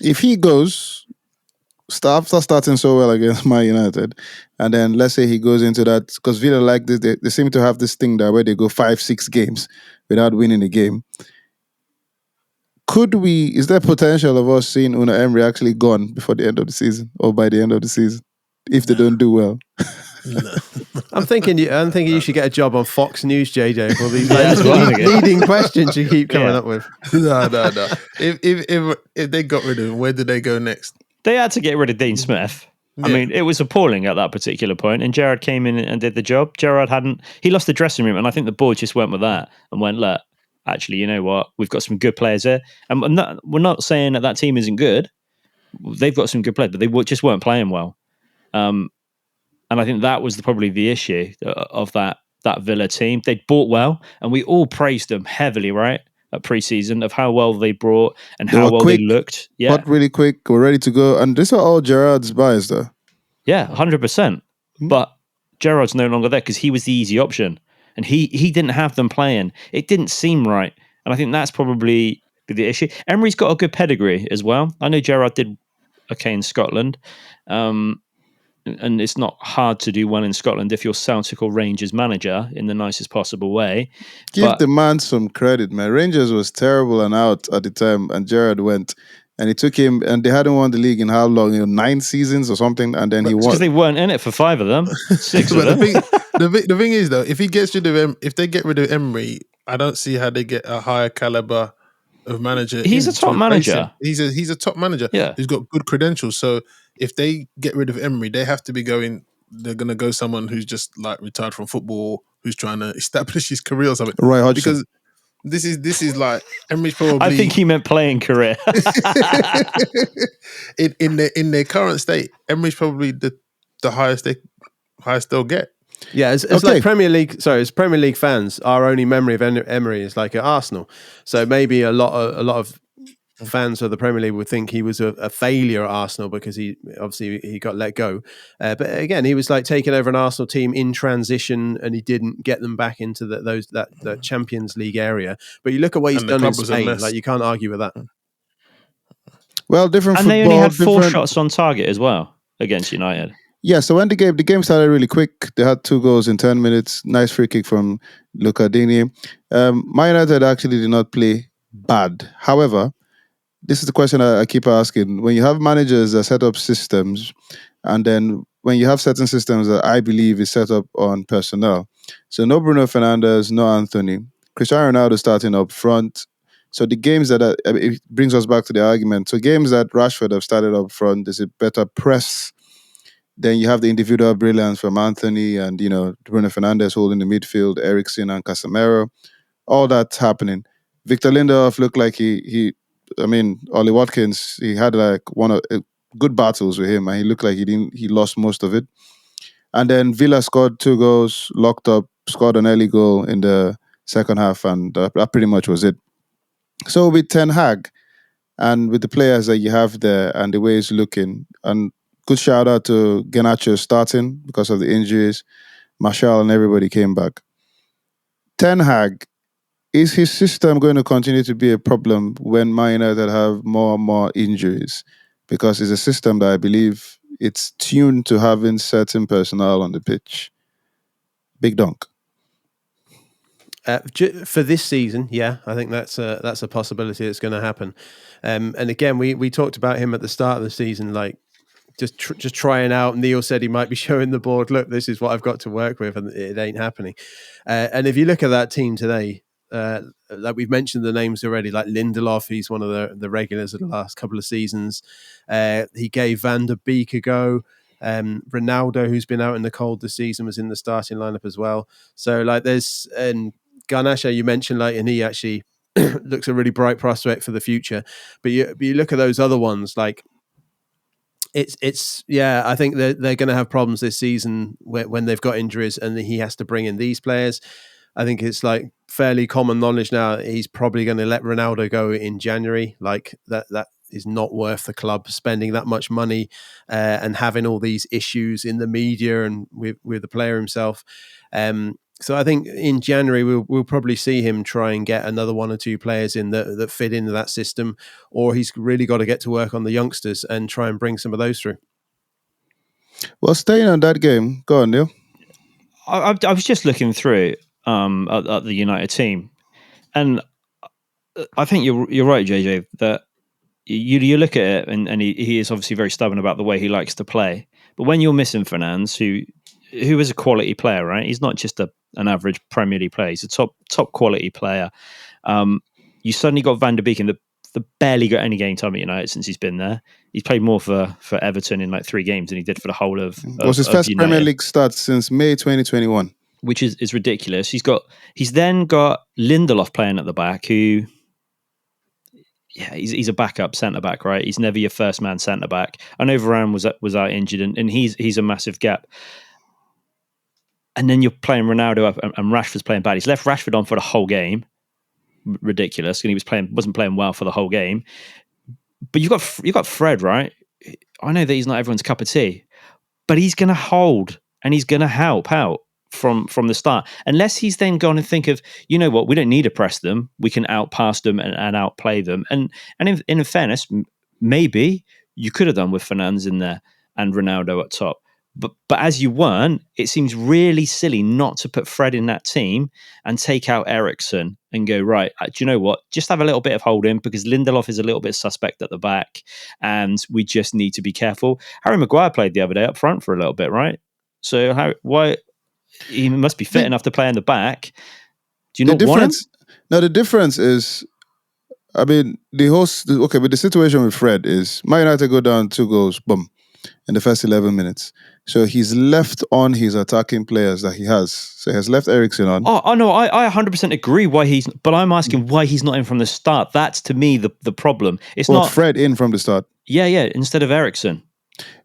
if he goes, after starting so well against Man United, and then let's say he goes into that, because Villa like this, they seem to have this thing that where they go 5-6 games without winning a game. Is there potential of us seeing Unai Emery actually gone before the end of the season, or by the end of the season, if they don't do well? No. I'm thinking you should get a job on Fox News, JJ, for these leading questions you keep coming up with. No. If they got rid of him, where did they go next? They had to get rid of Dean Smith. I mean, it was appalling at that particular point, and Gerrard came in and did the job. Gerrard he lost the dressing room, and I think the board just went with that and went, look, actually, you know what? We've got some good players there. And we're not saying that team isn't good. They've got some good players, but they just weren't playing well. And I think that was probably the issue of that Villa team. They bought well, and we all praised them heavily, right? At pre-season, of how well they brought and how well they looked. Yeah, hot, really quick, we're ready to go. And these are all Gerrard's buys, though. Yeah, 100%. But Gerrard's no longer there because he was the easy option, and he didn't have them playing. It didn't seem right, and I think that's probably the issue. Emery's got a good pedigree as well. I know Gerrard did okay in Scotland, and it's not hard to do well in Scotland if you're Celtic or Rangers manager in the nicest possible way. Give But the man some credit, man. Rangers was terrible and out at the time, and Gerrard went, and it took him, and they hadn't won the league in how long? 9 seasons or something, and then he it's won. because they weren't in it for 5 of them, 6 of But them. the thing is though, if he gets rid of if they get rid of Emery, I don't see how they get a higher caliber of manager. He's in a top to replace manager. him. He's a top manager. Yeah. Who's got good credentials. So if they get rid of Emery, they have to be going. They're going to go someone who's just like retired from football, who's trying to establish his career or something. Roy Hodgson. Because this is like Emery's probably. I think he meant playing career. in their current state, Emery's probably the highest they'll get. Yeah, it's Okay. like Premier League. Sorry, as Premier League fans, our only memory of Emery is like at Arsenal. So maybe a lot of fans of the Premier League would think he was a failure at Arsenal because he got let go. But again, he was like taking over an Arsenal team in transition, and he didn't get them back into that Champions League area. But you look at what he's And the done in club was a Spain, mess. like you can't argue with that. Well, different And football. they only had 4 different... shots on target as well against United. Yeah, so when the game started really quick, they had 2 goals in 10 minutes. Nice free kick from Luca Dini. Man United actually did not play bad. However, this is the question I keep asking. When you have managers that set up systems, and then when you have certain systems that I believe is set up on personnel. So no Bruno Fernandes, no Anthony. Cristiano Ronaldo starting up front. So the games it brings us back to the argument. So games that Rashford have started up front, there's a better press. Then you have the individual brilliance from Anthony and, Bruno Fernandes holding the midfield, Eriksen and Casemiro. All that's happening. Victor Lindelof looked like Ollie Watkins, he had like good battles with him, and he looked like he lost most of it. And then Villa scored 2 goals, locked up, scored an early goal in the second half, and that pretty much was it. So with Ten Hag and with the players that you have there and the way it's looking, and good shout out to Garnacho starting because of the injuries, Martial and everybody came back. Ten Hag, is his system going to continue to be a problem when Man United have more and more injuries? Because it's a system that I believe it's tuned to having certain personnel on the pitch. Big donk. For this season, yeah, I think that's a possibility that's going to happen. And again, we talked about him at the start of the season, like just trying out. Neil said he might be showing the board, look, this is what I've got to work with, and it ain't happening. And if you look at that team today, like we've mentioned the names already, like Lindelof, he's one of the regulars of the last couple of seasons. He gave Van der Beek a go. Ronaldo, who's been out in the cold this season, was in the starting lineup as well. So like there's Garnacho, you mentioned, like, and he actually looks a really bright prospect for the future. But you look at those other ones, like it's I think they're going to have problems this season when they've got injuries and he has to bring in these players. I think it's like fairly common knowledge now he's probably going to let Ronaldo go in January. Like that is not worth the club spending that much money and having all these issues in the media and with the player himself. So I think in January we'll probably see him try and get another 1 or 2 players in that fit into that system, or he's really got to get to work on the youngsters and try and bring some of those through. Well, staying on that game, go on, Neil. I was just looking through at the United team, and I think you're right, JJ, that you look at it and he is obviously very stubborn about the way he likes to play. But when you're missing Fernandes, who is a quality player, right? He's not just an average Premier League player. He's a top quality player. You suddenly got Van der Beek in the barely got any game time at United since he's been there. He's played more for Everton in like 3 games than he did for the whole of Was his first United, Premier League start since May 2021. which is ridiculous. He's then got Lindelof playing at the back, who, yeah, he's a backup centre back, right? He's never your first man centre back. I know Varane was out injured, and he's a massive gap. And then you're playing Ronaldo up, and Rashford's playing bad. He's left Rashford on for the whole game. Ridiculous, and he wasn't playing well for the whole game. But you've got Fred, right? I know that he's not everyone's cup of tea, but he's going to hold and he's going to help out from the start. Unless he's then gone and think of, you know what, we don't need to press them. We can outpass them and outplay them. And in fairness, maybe you could have done with Fernandes in there and Ronaldo at top. But as you weren't, it seems really silly not to put Fred in that team and take out Ericsson and go, right, do you know what? Just have a little bit of holding because Lindelof is a little bit suspect at the back and we just need to be careful. Harry Maguire played the other day up front for a little bit, right? So why he must be fit enough to play in the back. Do you not want him? No, the difference is, I mean, but the situation with Fred is Man United go down 2 goals, boom, in the first 11 minutes. So he's left on his attacking players that he has. So he has left Ericsson on. Oh no, I 100% agree but I'm asking why he's not in from the start. That's to me the problem. It's not Fred in from the start. Yeah, instead of Ericsson.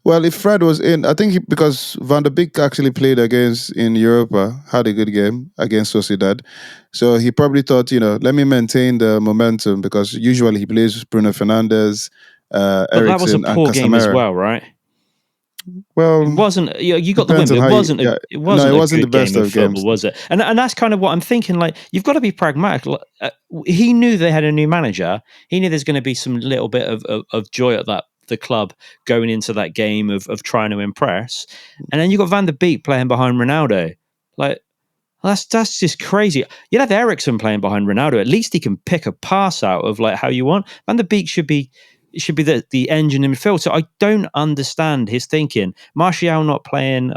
Well, if Fred was in, I think because Van der Beek actually played in Europa, had a good game against Sociedad. So he probably thought, let me maintain the momentum because usually he plays Bruno Fernandes, Ericsson, but that was a poor game as well, right? Well, it wasn't. You got the win. It wasn't. It wasn't the best game of football, games, was it? And that's kind of what I'm thinking. Like, you've got to be pragmatic. He knew they had a new manager. He knew there's going to be some little bit of joy at the club going into that game of trying to impress. And then you got Van der Beek playing behind Ronaldo. Like, that's just crazy. You'd have Ericsson playing behind Ronaldo. At least he can pick a pass out of like how you want. Van der Beek should be the engine in midfield. So I don't understand his thinking. Martial not playing.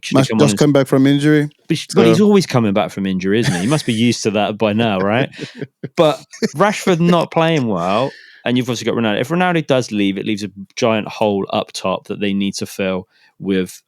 Just come back from injury. But he's always coming back from injury, isn't he? He must be used to that by now, right? But Rashford not playing well, and you've also got Ronaldo. If Ronaldo does leave, it leaves a giant hole up top that they need to fill with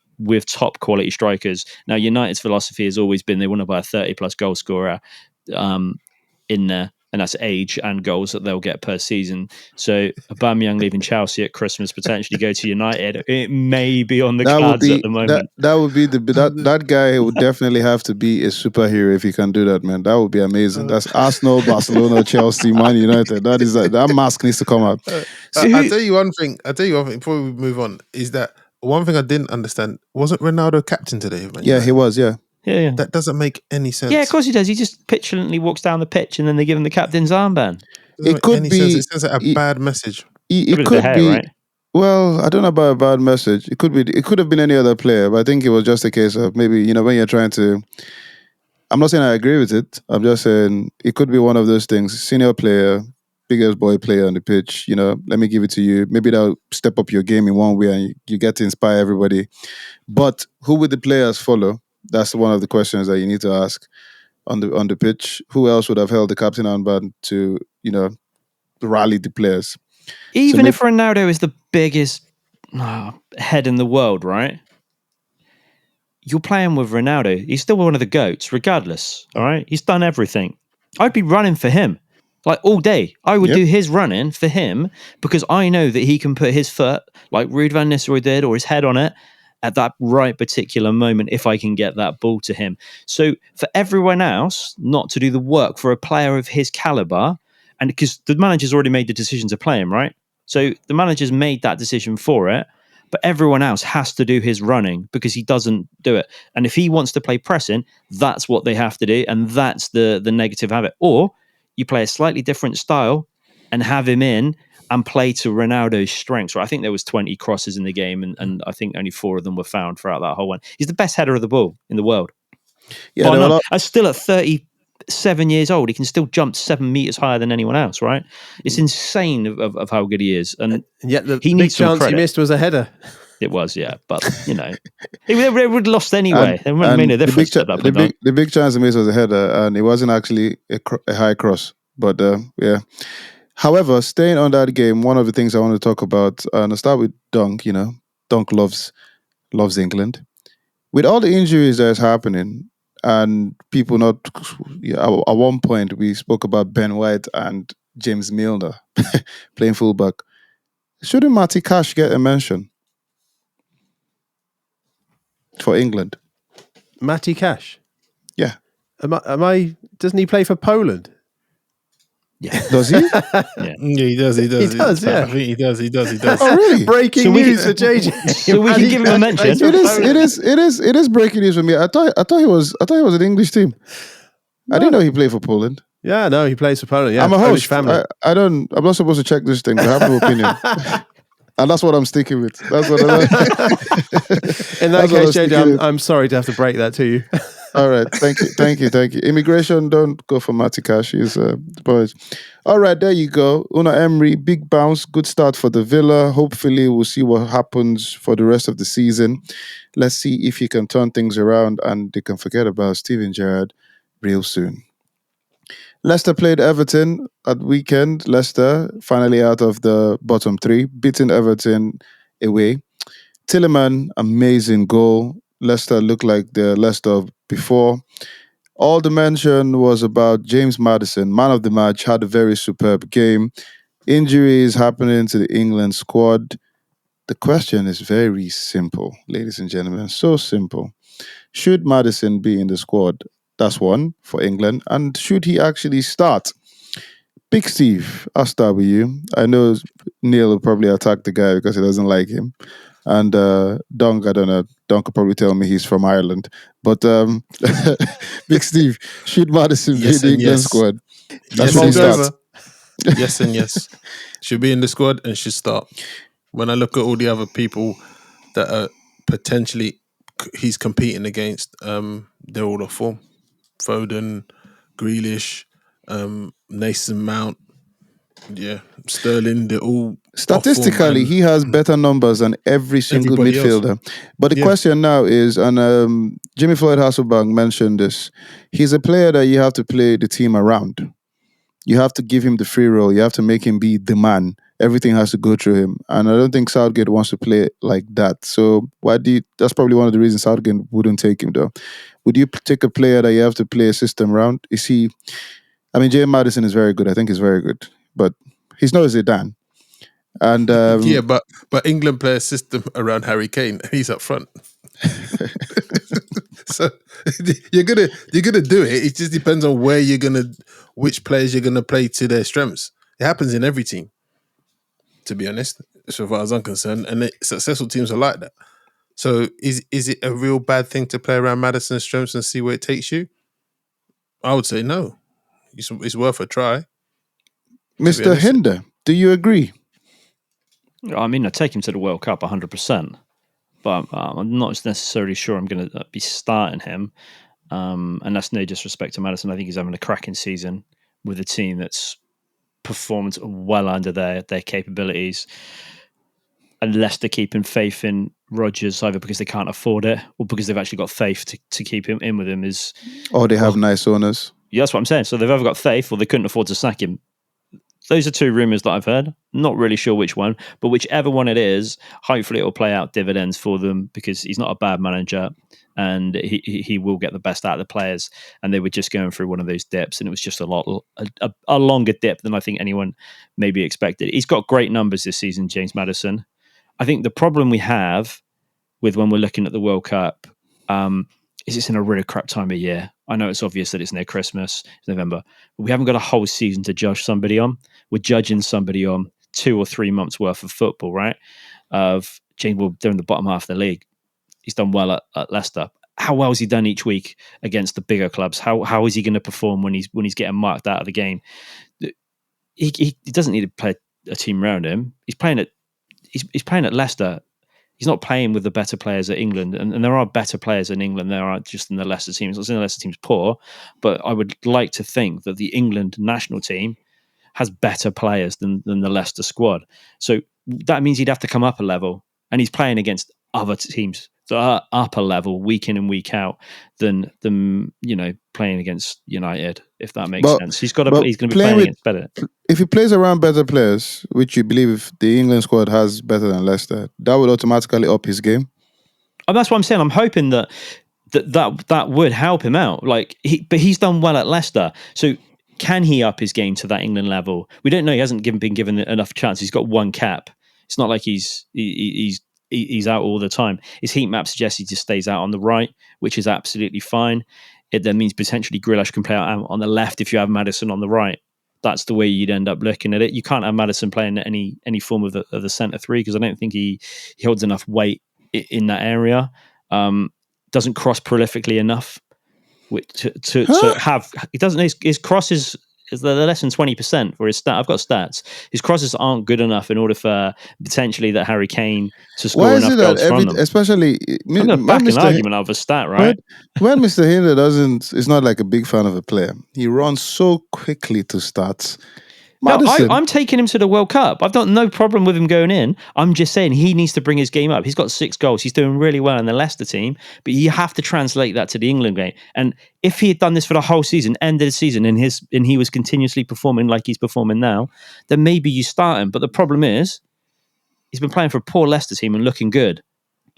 top quality strikers. Now, United's philosophy has always been they want to buy a 30-plus goal scorer in there. And that's age and goals that they'll get per season. So Aubameyang leaving Chelsea at Christmas, potentially go to United. It may be on the cards at the moment. That would be that guy would definitely have to be a superhero if he can do that, man. That would be amazing. That's Arsenal, Barcelona, Chelsea, Man United. That mask needs to come out. I'll tell you one thing before we move on, is that one thing I didn't understand, wasn't Ronaldo captain today? Yeah, he was, yeah. Yeah. That doesn't make any sense. Yeah, of course he does. He just petulantly walks down the pitch and then they give him the captain's armband. It could be. It sends a bad message. It could be. Right? Well, I don't know about a bad message. It could have been any other player, but I think it was just a case of maybe, when you're trying to. I'm not saying I agree with it. I'm just saying it could be one of those things. Senior player, biggest boy player on the pitch, let me give it to you. Maybe that'll step up your game in one way and you get to inspire everybody. But who would the players follow? That's one of the questions that you need to ask on the pitch. Who else would have held the captain armband to, rally the players? Even if Ronaldo is the biggest head in the world, right? You're playing with Ronaldo. He's still one of the GOATs, regardless. All right? He's done everything. I'd be running for him. Like all day. I would do his running for him because I know that he can put his foot, like Ruud van Nistelrooy did, or his head on it, at that right particular moment if I can get that ball to him. So for everyone else not to do the work for a player of his caliber, and because the manager's already made the decision to play him, right? So the manager's made that decision for it, but everyone else has to do his running because he doesn't do it. And if he wants to play pressing, that's what they have to do, and that's the negative habit. Or you play a slightly different style and have him in and play to Ronaldo's strengths. Right? I think there was 20 crosses in the game, and I think only 4 of them were found throughout that whole one. He's the best header of the ball in the world. Yeah, still at 37 years old, he can still jump 7 meters higher than anyone else. Right? It's insane of how good he is, and yet the he big needs chance some he missed was a header. It was, yeah, but they would have lost anyway. It wouldn't have made a difference. The big chance he missed was a header, and it wasn't actually a high cross. But yeah. However, staying on that game, one of the things I want to talk about, and I'll start with Dunk. Dunk loves England. With all the injuries that's happening, and people not, at one point we spoke about Ben White and James Milner playing fullback. Shouldn't Matty Cash get a mention for England? Matty Cash? Yeah. Am I? Doesn't he play for Poland? Yeah. Does he? Yeah, he does. He does. Yeah. I think he does. Oh, really? Breaking news for JJ. So we can give him a mention. It is breaking news for me. I thought he was an English team. No. I didn't know he played for Poland. Yeah, no, he plays for Poland. Yeah, I'm a Polish host. family. I'm not supposed to check this thing, but I have no opinion. And that's what I'm sticking with. That's what In that That's what I'm case, sticking JJ, with. I'm sorry to have to break that to you. All right. Thank you. Immigration, don't go for Matikash. He's boys. All right, there you go. Una Emery, big bounce, good start for the Villa. Hopefully, we'll see what happens for the rest of the season. Let's see if he can turn things around and they can forget about Steven Gerrard real soon. Leicester played Everton at weekend. Leicester finally out of the bottom three, beating Everton away. Tilleman, amazing goal. Leicester looked like the Leicester of before. All the mention was about James Maddison, man of the match, had a very superb game. Injuries happening to the England squad. The question is very simple, ladies and gentlemen. So simple. Should Maddison be in the squad? That's one for England. And should he actually start? Big Steve, I'll start with you. I know Neil will probably attack the guy because he doesn't like him. And Dunk, I don't know. Dunk could probably tell me he's from Ireland. But Big Steve, should Madison be in Yes the and England yes. squad? Yes Should he and start? yes. Yes and yes. Should be in the squad and should start. When I look at all the other people that are potentially he's competing against, they're all off form. Foden, Grealish, Mason Mount, Sterling, they're all Statistically, off form he has better numbers than every single everybody else. midfielder. But the Yeah. question now is, and Jimmy Floyd Hasselbank mentioned this, he's a player that you have to play the team around. You have to give him the free role. You have to make him be the man. Everything has to go through him. And I don't think Southgate wants to play like that. So that's probably one of the reasons Southgate wouldn't take him though. Would you take a player that you have to play a system around? James Maddison is very good. I think he's very good. But he's not a Zidane. And but England play a system around Harry Kane and he's up front. So you're gonna do it. It just depends on which players you're gonna play to their strengths. It happens in every team, to be honest, so far as I'm concerned. And successful teams are like that. So is it a real bad thing to play around Maddison's strengths and see where it takes you? I would say no. It's worth a try. Mr. Hinder, do you agree? I mean, I take him to the World Cup 100%, but I'm not necessarily sure I'm going to be starting him. And that's no disrespect to Maddison. I think he's having a cracking season with a team that's performed well under their capabilities. Unless they're keeping faith in Rodgers, either because they can't afford it or because they've actually got faith to keep him in with him. Or they have nice owners. Yeah, that's what I'm saying. So they've either got faith or they couldn't afford to sack him. Those are two rumours that I've heard. Not really sure which one, but whichever one it is, hopefully it will play out dividends for them because he's not a bad manager and he will get the best out of the players. And they were just going through one of those dips, and it was just a longer dip than I think anyone maybe expected. He's got great numbers this season, James Maddison. I think the problem we have with when we're looking at the World Cup is it's in a really crap time of year. I know it's obvious that it's near Christmas, it's November, but we haven't got a whole season to judge somebody on. We're judging somebody on 2 or 3 months worth of football, right? Of James, they're in the bottom half of the league. He's done well at Leicester. How well has he done each week against the bigger clubs? How is he going to perform when he's getting marked out of the game? He doesn't need to play a team around him. He's playing at Leicester. He's not playing with the better players at England, and there are better players in England. There aren't just in the Leicester team. It's not saying the Leicester team's poor, but I would like to think that the England national team has better players than the Leicester squad. So that means he'd have to come up a level, and he's playing against other teams that are up a level week in and week out than playing against United, if that makes sense. He's going to be playing against better. If he plays around better players, which you believe the England squad has better than Leicester, that would automatically up his game. And that's what I'm saying. I'm hoping that would help him out. But he's done well at Leicester. So can he up his game to that England level? We don't know. He hasn't been given enough chance. He's got one cap. It's not like he's out all the time. His heat map suggests he just stays out on the right, which is absolutely fine. It then means potentially Grealish can play out on the left if you have Maddison on the right. That's the way you'd end up looking at it. You can't have Maddison playing any form of the centre three because I don't think he holds enough weight in that area. Doesn't cross prolifically enough to have. He doesn't. His crosses they're less than 20% for his stat. I've got stats. His crosses aren't good enough in order for potentially that Harry Kane to Why score is it enough that goals from them. especially I'm going to back an argument of a stat, right? when Mr. Hinder is not like a big fan of a player, he runs so quickly to stats. No, Maddison, I'm taking him to the World Cup. I've got no problem with him going in. I'm just saying he needs to bring his game up. He's got 6 goals. He's doing really well in the Leicester team, but you have to translate that to the England game. And if he had done this for the whole season, end of the season, and he was continuously performing like he's performing now, then maybe you start him. But the problem is, he's been playing for a poor Leicester team and looking good,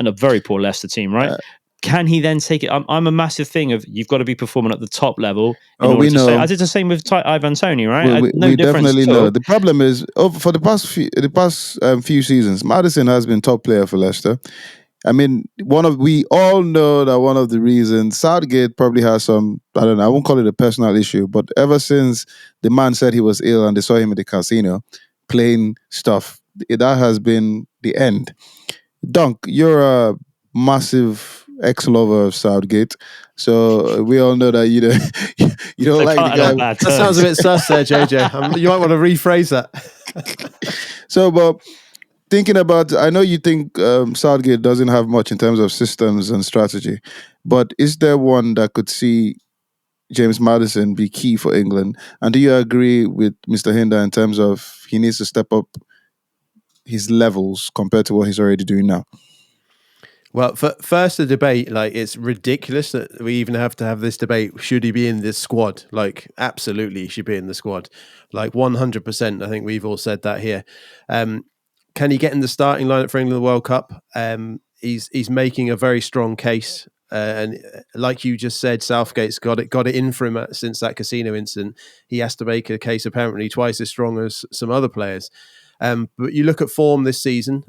and a very poor Leicester team, right? Can he then take it? I'm a massive thing of you've got to be performing at the top level. we know. I did the same with Ivan Toney, right? We definitely know. The problem is, for the past few seasons, Maddison has been top player for Leicester. I mean, we all know that one of the reasons Southgate probably has some, I don't know, I won't call it a personal issue, but ever since the man said he was ill and they saw him at the casino playing stuff, that has been the end. Dunk, you're a massive ex-lover of Southgate, so we all know that you don't like the guy. That sounds a bit sus there, JJ. You might want to rephrase that. So, but thinking about, I know you think Southgate doesn't have much in terms of systems and strategy, but is there one that could see James Maddison be key for England? And do you agree with Mr. Hinder in terms of he needs to step up his levels compared to what he's already doing now? Well, first, the debate, like, it's ridiculous that we even have to have this debate. Should he be in this squad? Like, absolutely, he should be in the squad. Like, 100%. I think we've all said that here. Can he get in the starting lineup for England in the World Cup? He's making a very strong case. And like you just said, Southgate's got it in for him since that casino incident. He has to make a case apparently twice as strong as some other players. But you look at form this season,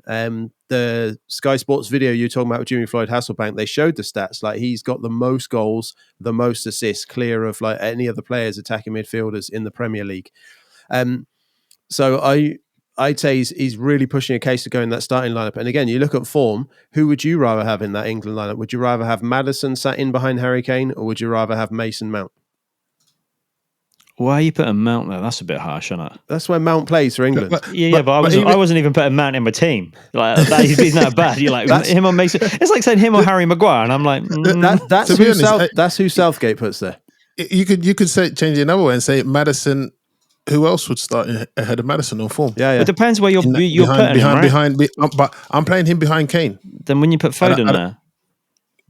the Sky Sports video you're talking about with Jimmy Floyd Hasselbank, they showed the stats. Like, he's got the most goals, the most assists, clear of like any other players attacking midfielders in the Premier League. So I'd say he's really pushing a case to go in that starting lineup. And again, you look at form, who would you rather have in that England lineup? Would you rather have Maddison sat in behind Harry Kane, or would you rather have Mason Mount? Why are you putting Mount there? That's a bit harsh, isn't it? That's where Mount plays for England. But I wasn't even putting Mount in my team. Like, he's not bad. You're like, him or Mason. It's like saying him or Harry Maguire, and I'm like, that's who Southgate puts there. You could say, change it another way and say Maddison. Who else would start ahead of Madison on form? Yeah. It depends where you're putting him, right? But I'm playing him behind Kane. Then when you put Foden there,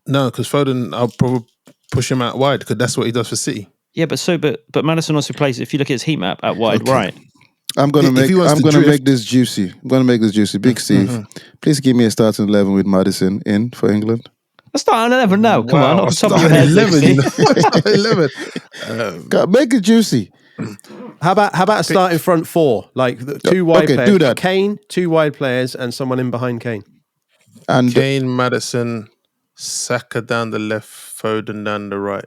no, because Foden, I'll probably push him out wide because that's what he does for City. Yeah, but Madison also plays. If you look at his heat map, at wide right. I'm gonna make this juicy. Big Steve, please give me a starting 11 with Maddison in for England. A starting 11 now. Come on, off the top of your head. 11. Make it juicy. How about a starting front four, like two wide players? Do that. Kane, 2 wide players, and someone in behind Kane. And Kane, Maddison, Saka down the left, Foden down the right.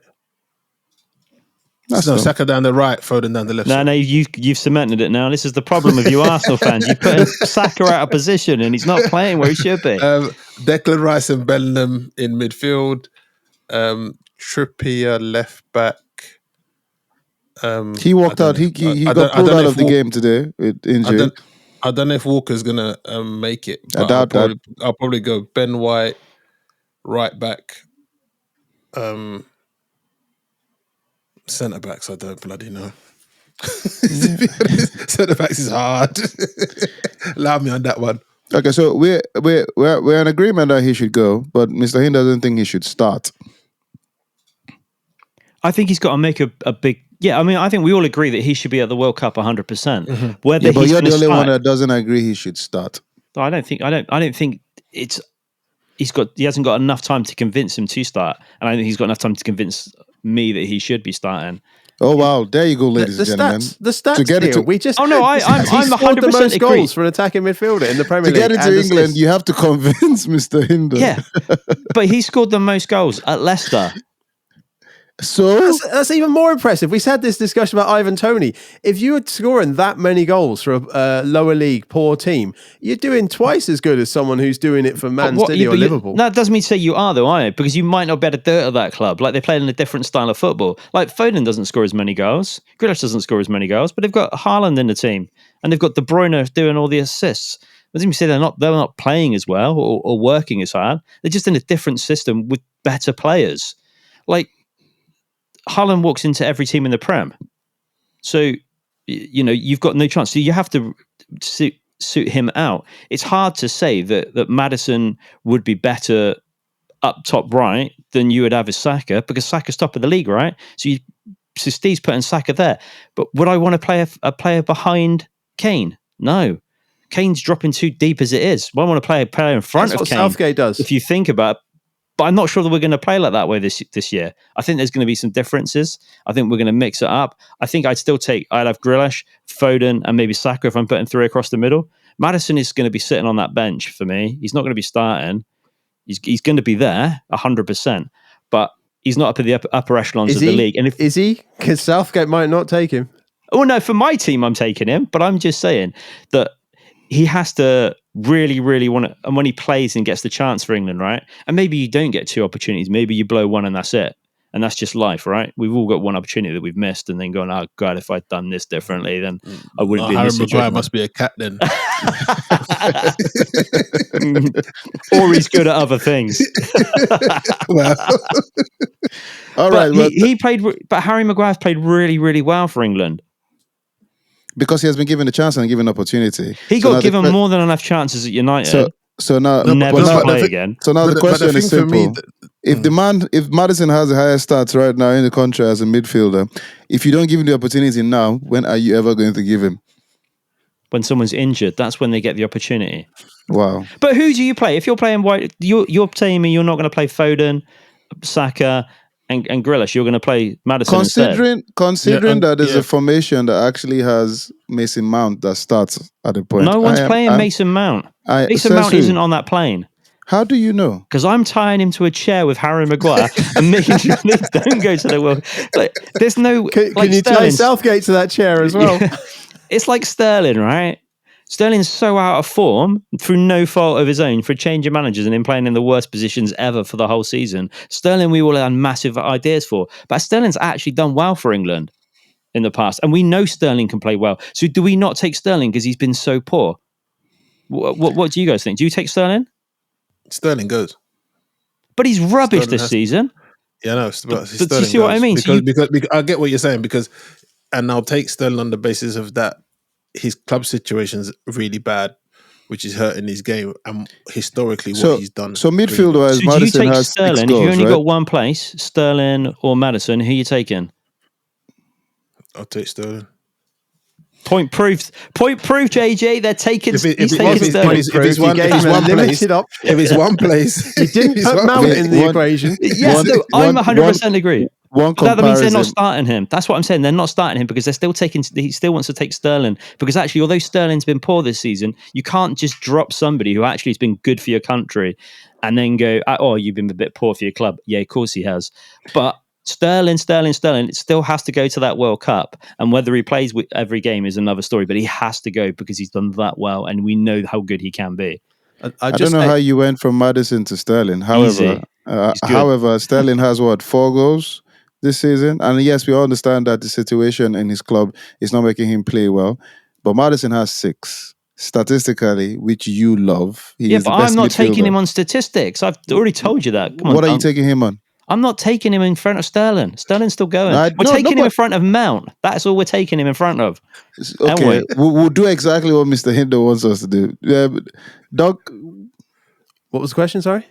Saka down the right, Foden down the left. No, you've cemented it now. This is the problem with you Arsenal fans. You put Saka out of position and he's not playing where he should be. Declan Rice and Bellingham in midfield. Trippier left back. He walked out. He got pulled out of the game today with injury. I don't know if Walker's gonna make it. But I'll probably go Ben White, right back. Centre backs, I don't bloody know. Centre backs is hard. Allow me on that one. Okay, so we're in agreement that he should go, but Mr. Hind doesn't think he should start. I think he's got to make a big. Yeah, I mean, I think we all agree that he should be at the World Cup 100%. Mm-hmm. But you're the only one that doesn't agree he should start. I don't think it's. He hasn't got enough time to convince him to start, and I think he's got enough time to convince me that he should be starting. Oh wow! There you go, ladies and gentlemen. The stats. To get it, we just. Oh no, I'm 100% the most agree. goals for an attacking midfielder in the Premier League. To get into England, you have to convince Mr. Hinder. Yeah, but he scored the most goals at Leicester. So That's even more impressive. We had this discussion about Ivan Toney. If you were scoring that many goals for a lower league poor team, you're doing twice as good as someone who's doing it for Man City or Liverpool. That doesn't mean to say you are, though, are you? Because you might not be able to do it at that club. Like, they play in a different style of football. Like, Foden doesn't score as many goals. Grealish doesn't score as many goals, but they've got Haaland in the team, and they've got De Bruyne doing all the assists. Doesn't mean to say they're not playing as well or working as hard. They're just in a different system with better players. Like, Haaland walks into every team in the Prem. So, you've got no chance. So you have to suit him out. It's hard to say that Maddison would be better up top right than you would have as Saka, because Saka's top of the league, right? So Steve's putting Saka there. But would I want to play a player behind Kane? No. Kane's dropping too deep as it is. I want to play a player in front of Kane. Southgate does. If you think about it. But I'm not sure that we're going to play like that way this year. I think there's going to be some differences. I think we're going to mix it up. I think I'd have Grealish, Foden, and maybe Saka if I'm putting three across the middle. Maddison is going to be sitting on that bench for me. He's not going to be starting. He's going to be there 100%, but he's not up in the upper echelons of the league. And is he? Because Southgate might not take him. Oh no, for my team, I'm taking him. But I'm just saying that he has to really, really want to, and when he plays and gets the chance for England, right? And maybe you don't get two opportunities. Maybe you blow one and that's it. And that's just life, right? We've all got one opportunity that we've missed and then going, oh, God, if I'd done this differently, then I wouldn't be in this situation. Harry Maguire must be a cat then. Or he's good at other things. well, all but right. He played, but Harry Maguire's played really, really well for England. Because he has been given a chance and given opportunity. He got given more than enough chances at United. So now, never to play again. So now the question is simple: if Maddison has the highest stats right now in the country as a midfielder, if you don't give him the opportunity now, when are you ever going to give him? when someone's injured, that's when they get the opportunity. Wow. But who do you play? If you're playing White, you're telling me you're not going to play Foden, Saka, and Grealish. You're going to play Maddison Considering instead. that there's a formation that actually has Mason Mount that starts at the point. No one's playing Mason Mount. Mason Mount isn't on that plane. How do you know? Because I'm tying him to a chair with Harry Maguire and making sure they don't go to the world. Like, there's no. Can like you tie Southgate to that chair as well? Yeah. It's like Sterling, right? Sterling's so out of form through no fault of his own for changing managers and him playing in the worst positions ever for the whole season. Sterling, we all had massive ideas for, but Sterling's actually done well for England in the past, and we know Sterling can play well. So do we not take Sterling because he's been so poor? What do you guys think? Do you take Sterling? Sterling goes, but he's rubbish this season. Yeah, no. But do you see what I mean? Because I get what you're saying. And I'll take Sterling on the basis of that. His club situation's really bad, which is hurting his game, and historically what he's done. So midfield-wise, so Maddison do you take has Sterling? 6 If goals, you only right? got one place, Sterling or Maddison, who are you taking? I'll take Sterling. Point proved, JJ. They're taking. If it's one place, you didn't put Mount in the equation. Yes, I'm 100% agree. That means they're not starting him. That's what I'm saying. They're not starting him because they're still taking. He still wants to take Sterling because actually, although Sterling's been poor this season, you can't just drop somebody who actually has been good for your country and then go, "Oh, you've been a bit poor for your club." Yeah, of course he has, but. Sterling, it still has to go to that World Cup. And whether he plays with every game is another story, but he has to go because he's done that well and we know how good he can be. I don't know how you went from Maddison to Sterling. However, Sterling has 4 goals this season? And yes, we all understand that the situation in his club is not making him play well. But Maddison has 6. Statistically, which you love. But I'm not taking him on statistics. I've already told you that. What are you taking him on? I'm not taking him in front of Sterling. Sterling's still going. We're taking him in front of Mount. That's all we're taking him in front of. Okay, we'll do exactly what Mr. Hinder wants us to do. Doc, what was the question? Sorry?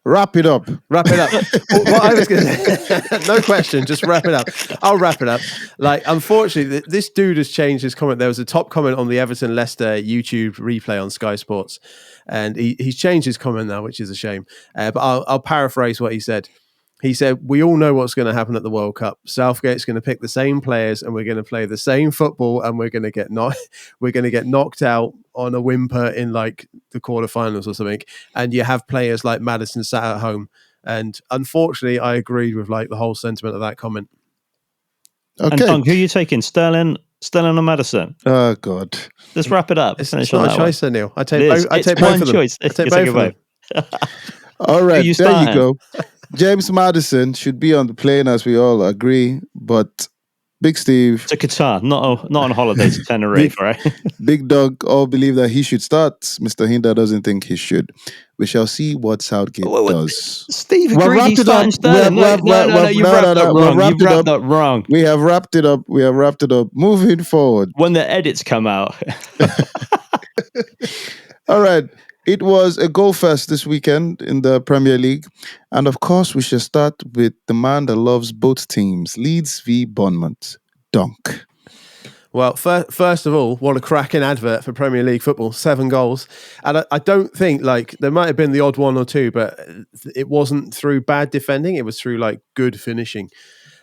Wrap it up. What I was going to no question, just wrap it up. I'll wrap it up. Like, unfortunately, this dude has changed his comment. There was a top comment on the Everton-Leicester YouTube replay on Sky Sports, and he's changed his comment now, which is a shame. But I'll paraphrase what he said. He said, we all know what's going to happen at the World Cup. Southgate's going to pick the same players and we're going to play the same football and we're going to get knocked out on a whimper in like the quarterfinals or something. And you have players like Maddison sat at home And unfortunately, I agreed with like the whole sentiment of that comment. And Okay. Dunk, who are you taking? Sterling or Madison? Oh God. Let's wrap it up. It's Finish not on a that choice, one. Neil. I It take is. both. I It's take both one of them. choice. I take You're both of them. All right, you there you starting? go. James Madison should be on the plane, as we all agree. But Big Steve, To Qatar, not on holiday to Tenerife, right? Big Dog all believe that he should start. Mr. Hinder doesn't think he should. We shall see what Southgate does. Steve We've agreed wrapped he's it up. starting Sterling. No, you've wrapped up wrong. You've wrapped up wrong. We have wrapped it up. We have wrapped it up. Moving forward. When the edits come out. All right. It was a goal fest this weekend in the Premier League. And of course, we should start with the man that loves both teams, Leeds v Bournemouth, Dunk. Well, first of all, what a cracking advert for Premier League football. 7 goals. And I don't think, like, there might have been the odd one or two, but it wasn't through bad defending. It was through, like, good finishing.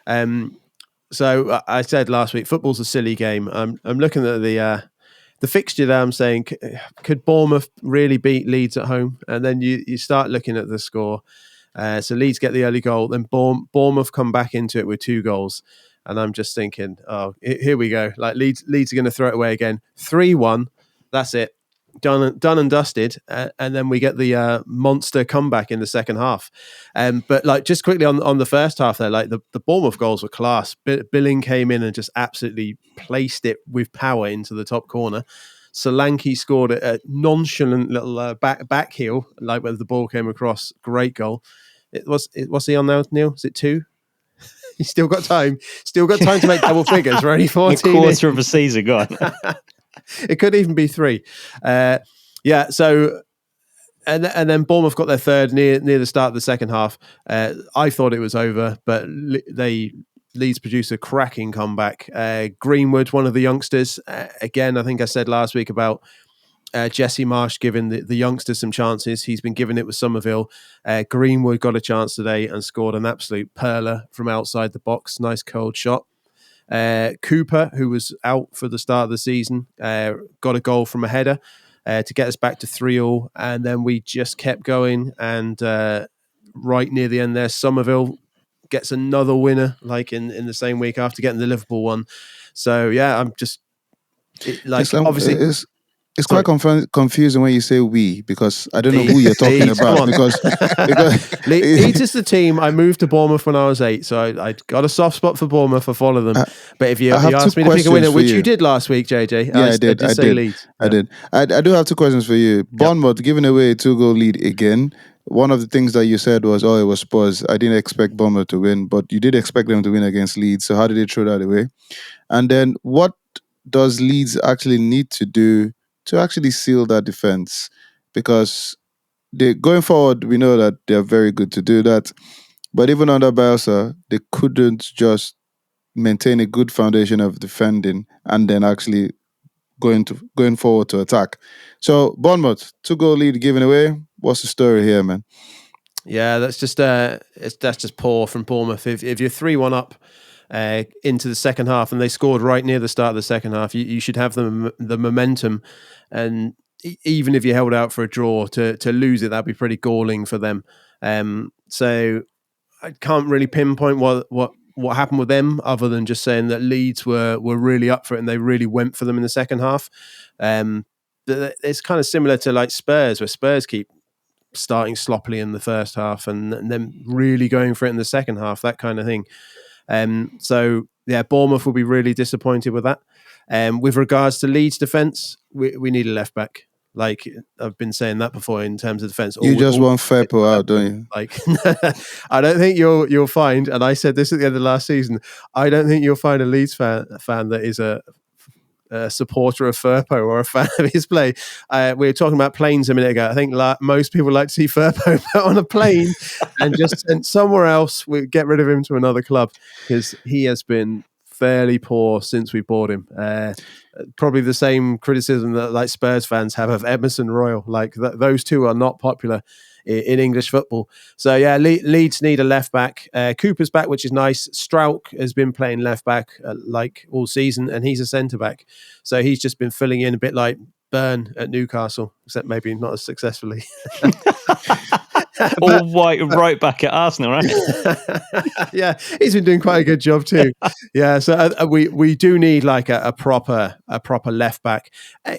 So I said last week, football's a silly game. I'm looking at the fixture there. I'm saying, could Bournemouth really beat Leeds at home? And then you start looking at the score. So Leeds get the early goal, then Bournemouth come back into it with 2 goals. And I'm just thinking, oh, here we go. Like Leeds are going to throw it away again. 3-1. That's it. Done and dusted. And then we get the monster comeback in the second half. But like just quickly on the first half there, like the Bournemouth goals were class. Billing came in and just absolutely placed it with power into the top corner. Solanke scored a nonchalant little back heel, like when the ball came across. Great goal. What's he on now, Neil? Is it 2? He's still got time. Still got time to make double figures. We're only 14. A quarter of a season gone. It could even be 3. Yeah. So, and then Bournemouth got their third near the start of the second half. I thought it was over, but Leeds produced a cracking comeback. Greenwood, one of the youngsters, again, I think I said last week about Jesse Marsh giving the youngsters some chances. He's been giving it with Somerville. Greenwood got a chance today and scored an absolute perler from outside the box. Nice cold shot. Cooper, who was out for the start of the season, got a goal from a header to get us back to 3-3. And then we just kept going. And right near the end there, Somerville gets another winner, like in the same week after getting the Liverpool one. So, yeah, I'm just obviously... It's quite confusing when you say we, because I don't know who you're talking about. Because Leeds is the team. I moved to Bournemouth when I was 8, so I got a soft spot for Bournemouth. I follow them. But if you asked me to pick a winner, which you did last week, JJ, I did. I did. I do have 2 questions for you. Bournemouth giving away a 2-goal lead again. One of the things that you said was, it was Spurs. I didn't expect Bournemouth to win, but you did expect them to win against Leeds. So how did they throw that away? And then what does Leeds actually need to do to actually seal that defense? Because going forward, we know that they're very good to do that. But even under Bielsa, they couldn't just maintain a good foundation of defending and then actually going forward to attack. So Bournemouth, 2-goal lead given away. What's the story here, man? Yeah, that's just poor from Bournemouth. If you're 3-1 up into the second half and they scored right near the start of the second half, you should have the momentum. And even if you held out for a draw, to lose it, that'd be pretty galling for them. So I can't really pinpoint what happened with them, other than just saying that Leeds were really up for it and they really went for them in the second half. It's kind of similar to like Spurs, where Spurs keep starting sloppily in the first half and then really going for it in the second half, that kind of thing. So yeah, Bournemouth will be really disappointed with that. With regards to Leeds defence, we need a left back. Like I've been saying that before in terms of defence. You just want Firpo out, don't you? Like I don't think you'll find, and I said this at the end of last season, I don't think you'll find a Leeds fan that is a supporter of Firpo or a fan of his play. We were talking about planes a minute ago. I think most people like to see Firpo on a plane and just sent somewhere else. We get rid of him to another club, because he has been fairly poor since we bought him. Probably the same criticism that like Spurs fans have of Emerson Royal. Like those two are not popular in English football. So yeah, Leeds need a left back. Cooper's back, which is nice. Strauch has been playing left back like all season, and he's a centre back. So he's just been filling in a bit like Byrne at Newcastle, except maybe not as successfully. all white right back at Arsenal, right? Yeah, he's been doing quite a good job too. Yeah, so we do need like a proper left back.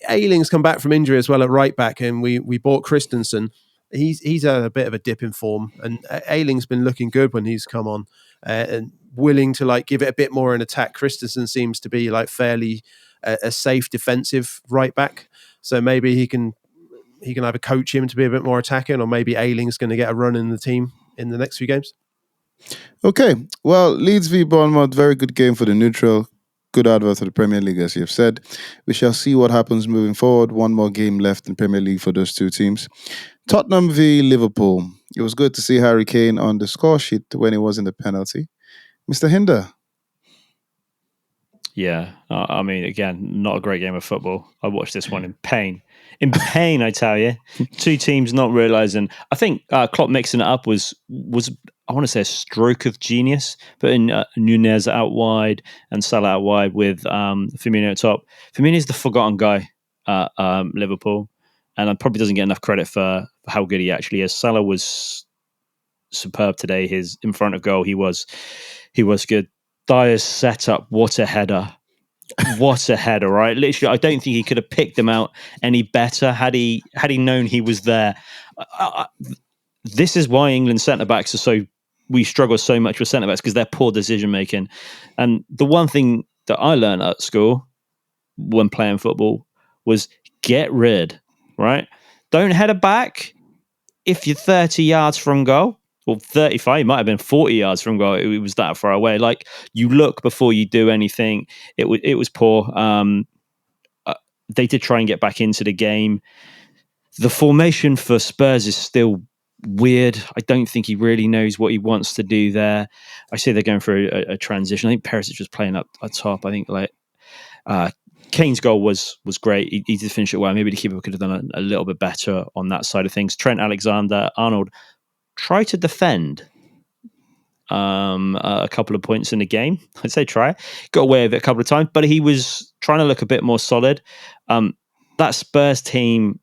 Ayling's come back from injury as well at right back, and we bought Christensen. He's had a bit of a dip in form, and Ayling's been looking good when he's come on and willing to like give it a bit more in attack. Christensen seems to be like fairly a safe defensive right back, so maybe he can either coach him to be a bit more attacking, or maybe Ayling's going to get a run in the team in the next few games. Okay, well, Leeds v Bournemouth, very good game for the neutral. Good advert for the Premier League, as you've said. We shall see what happens moving forward. One more game left in Premier League for those two teams. Tottenham v Liverpool. It was good to see Harry Kane on the score sheet when he was in the penalty. Mr. Hinder. Yeah, I mean, again, not a great game of football. I watched this one in pain. In pain, I tell you. Two teams not realising. I think Klopp mixing it up was I want to say a stroke of genius, putting Nunez out wide and Salah out wide with Firmino at top. Firmino's the forgotten guy at Liverpool, and probably doesn't get enough credit for how good he actually is. Salah was superb today. His in front of goal, he was good. Dyer's setup, what a header. What a header, right? Literally, I don't think he could have picked them out any better had he known he was there. This is why England centre-backs are so... We struggle so much with centre-backs, because they're poor decision-making. And the one thing that I learned at school when playing football was get rid, right? Don't head it back if you're 30 yards from goal. Well, 35, it might have been 40 yards from goal. It was that far away. Like, you look before you do anything. It was poor. They did try and get back into the game. The formation for Spurs is still weird. I don't think he really knows what he wants to do there. I say they're going for a transition. I think Perisic was playing up top. I think Kane's goal was great. He did finish it well. Maybe the keeper could have done a little bit better on that side of things. Trent Alexander-Arnold try to defend a couple of points in the game. I'd say try. Got away with it a couple of times, but he was trying to look a bit more solid. That Spurs team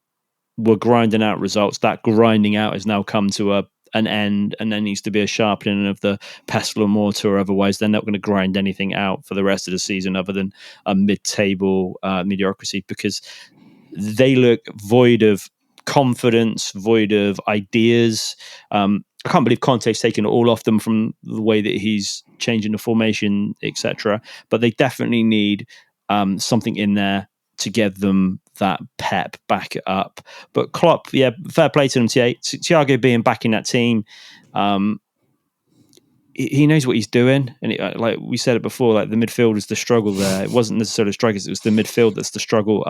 were grinding out results. That grinding out has now come to an end, and there needs to be a sharpening of the pestle and mortar. Otherwise, they're not going to grind anything out for the rest of the season other than a mid-table mediocrity, because they look void of confidence, void of ideas. I can't believe Conte's taken it all off them from the way that he's changing the formation, etc. But they definitely need something in there to give them that pep, back it up. But Klopp, yeah, fair play to him. Thiago being back in that team, he knows what he's doing, and like we said it before, like the midfield is the struggle there. It wasn't necessarily strikers; it was the midfield that's the struggle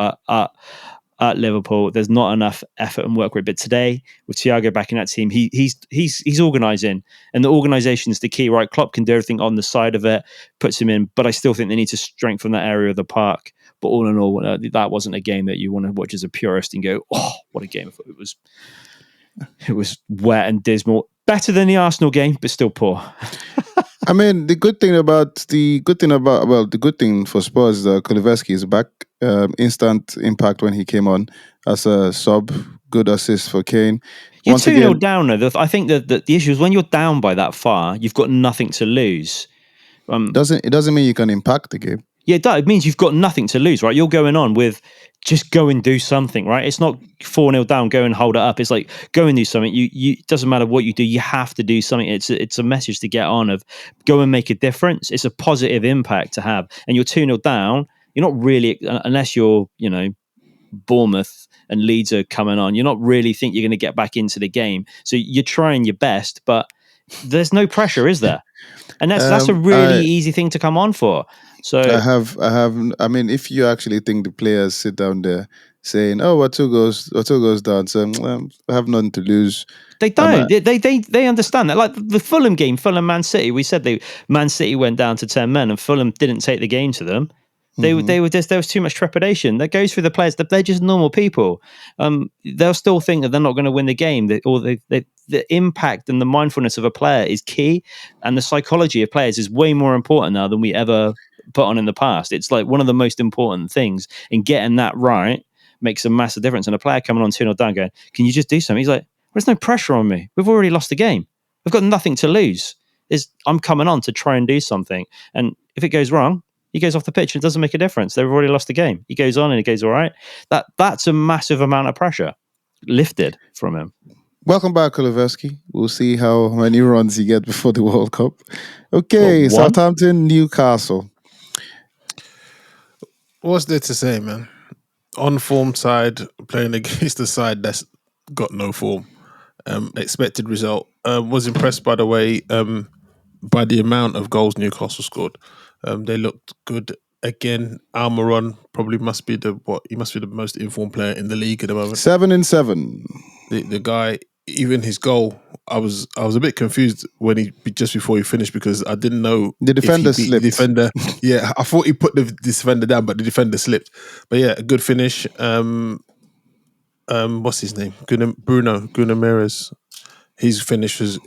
at Liverpool. There's not enough effort and work rate. But today, with Thiago back in that team, he's organising, and the organisation is the key, right? Klopp can do everything on the side of it, puts him in, but I still think they need to strengthen that area of the park. But all in all, that wasn't a game that you want to watch as a purist and go, "Oh, what a game!" It was wet and dismal. Better than the Arsenal game, but still poor. I mean, the good thing for Spurs is that Kulusevski is back. Instant impact when he came on as a sub. Good assist for Kane. You're 2-0 down, though. I think that the issue is when you're down by that far, you've got nothing to lose. It doesn't mean you can impact the game. Yeah, it means you've got nothing to lose, right? You're going on with just go and do something, right? It's not 4-0 down, go and hold it up. It's like go and do something. It doesn't matter what you do, you have to do something. It's a message to get on of go and make a difference. It's a positive impact to have. And you're 2-0 down, you're not really, unless you're, Bournemouth and Leeds are coming on, you're not really think you're going to get back into the game. So you're trying your best, but there's no pressure, is there? And that's a really easy thing to come on for. So I mean, if you actually think the players sit down there saying, "Oh, we're two goes down, so I have nothing to lose," they don't. They understand that. Like the Fulham game, Man City. We said Man City went down to 10 men, and Fulham didn't take the game to them. There was too much trepidation that goes through the players. That they're just normal people. They'll still think that they're not going to win the game. The impact and the mindfulness of a player is key, and the psychology of players is way more important now than we ever put on in the past. It's like one of the most important things, and getting that right makes a massive difference. And a player coming on 2-0 down going, "Can you just do something?" He's like, There's no pressure on me. We've already lost the game. We've got nothing to lose. I'm coming on to try and do something. And if it goes wrong, he goes off the pitch. It doesn't make a difference. They've already lost the game. He goes on and he goes, all right. That's a massive amount of pressure lifted from him. Welcome back, Kulevski. We'll see how many runs you get before the World Cup. Okay, Well, one? Southampton, Newcastle. What's there to say, man? On form side, playing against the side that's got no form. Expected result. Was impressed by the way, by the amount of goals Newcastle scored. They looked good again. Almiron probably must be the most informed player in the league at the moment. 7-7. The guy, even his goal, I was a bit confused when just before he finished because I didn't know The defender if he beat slipped. the defender. Yeah, I thought he put the defender down, but the defender slipped. But yeah, a good finish. What's his name? Bruno Guimaraes. His finish was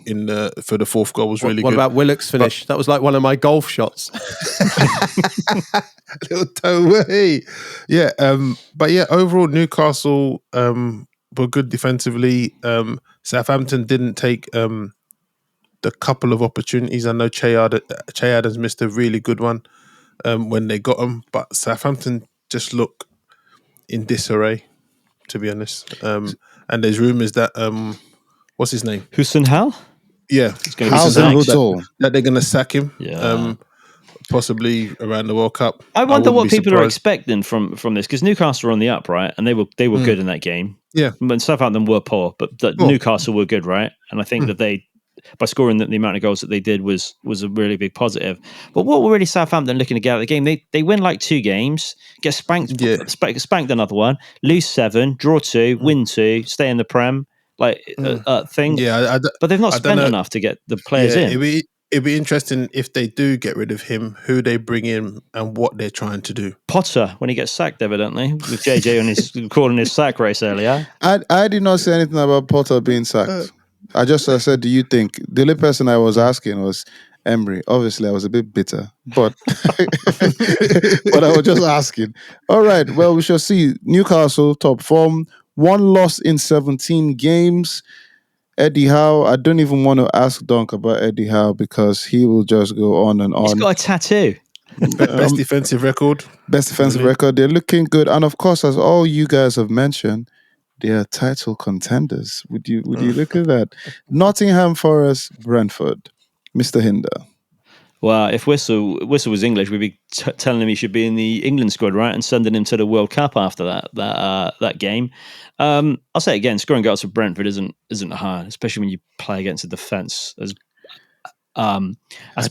for the fourth goal was really What good. about Willock's finish? That was like one of my golf shots. Little toe away. Yeah. But yeah, overall Newcastle were good defensively. Southampton didn't take the couple of opportunities. I know Che Adams missed a really good one when they got him, but Southampton just look in disarray, to be honest. And there's rumours that what's his name? Hussein Hal? Yeah, gonna be How's sacked. that they're going to sack him. Yeah. Possibly around the World Cup. I wonder wouldn't what be people are surprised. expecting from this because Newcastle were on the up, right? And they were good in that game. Yeah. But Southampton were poor, but Newcastle were good, right? And I think that they, by scoring the amount of goals that they did, was a really big positive. But what were really Southampton looking to get out of the game? They win like 2 games, get spanked another one, lose 7, draw 2, win 2, stay in the Prem, thing. Yeah, but they've not spent enough to get the players in. It'd be interesting if they do get rid of him, who they bring in and what they're trying to do. Potter, when he gets sacked, evidently, with JJ on his calling his sack race earlier. I did not say anything about Potter being sacked. I said, do you think? The only person I was asking was Emery. Obviously, I was a bit bitter, but but I was just asking. All right, well, we shall see. Newcastle, top form. 1 loss in 17 games. Eddie Howe, I don't even want to ask Dunk about Eddie Howe because he will just go on and on. He's got a tattoo. Best defensive record. Best defensive record. They're looking good. And of course, as all you guys have mentioned, they are title contenders. Would you look at that? Nottingham Forest, Brentford. Mr. Hinder. Well, if Whistle was English, we'd be telling him he should be in the England squad, right, and sending him to the World Cup after that game. I'll say it again: scoring goals for Brentford isn't hard, especially when you play against a defence as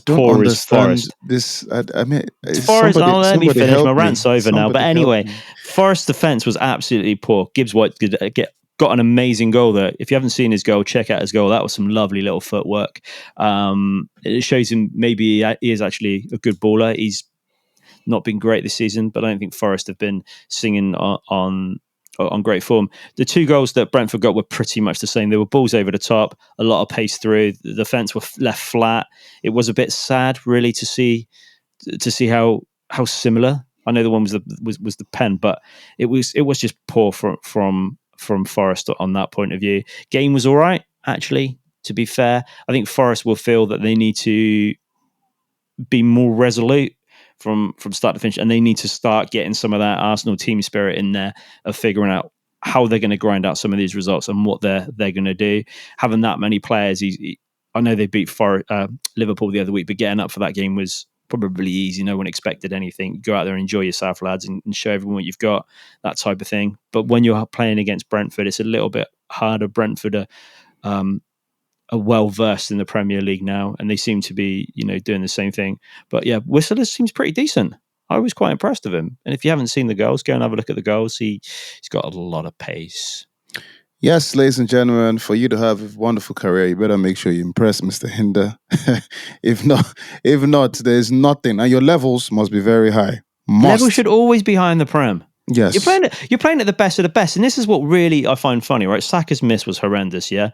poor as Forest. This, I mean, Forest. Let me finish. My rant's over now. But anyway, me. Forest's defence was absolutely poor. Gibbs White got an amazing goal there. If you haven't seen his goal, check out his goal. That was some lovely little footwork. It shows him maybe he is actually a good baller. He's not been great this season, but I don't think Forest have been singing on great form. The 2 goals that Brentford got were pretty much the same. They were balls over the top, a lot of pace through. The defence were left flat. It was a bit sad, really, to see how similar. I know the one was the pen, but it was just poor from Forest on that point of view. Game was all right, actually, to be fair. I think Forest will feel that they need to be more resolute from start to finish, and they need to start getting some of that Arsenal team spirit in there of figuring out how they're going to grind out some of these results and what they're going to do. Having that many players, I know they beat Liverpool the other week, but getting up for that game was probably easy. No one expected anything. Go out there and enjoy yourself, lads, and show everyone what you've got, that type of thing. But when you're playing against Brentford, it's a little bit harder. Brentford are well versed in the Premier League now, and they seem to be, doing the same thing. But yeah, Whistler seems pretty decent. I was quite impressed with him. And if you haven't seen the goals, go and have a look at the goals. He's got a lot of pace. Yes, ladies and gentlemen, for you to have a wonderful career, you better make sure you impress Mr. Hinder. If not, there's nothing. And your levels must be very high. Levels should always be high in the Prem. Yes. You're playing at the best of the best. And this is what really I find funny, right? Saka's miss was horrendous, yeah,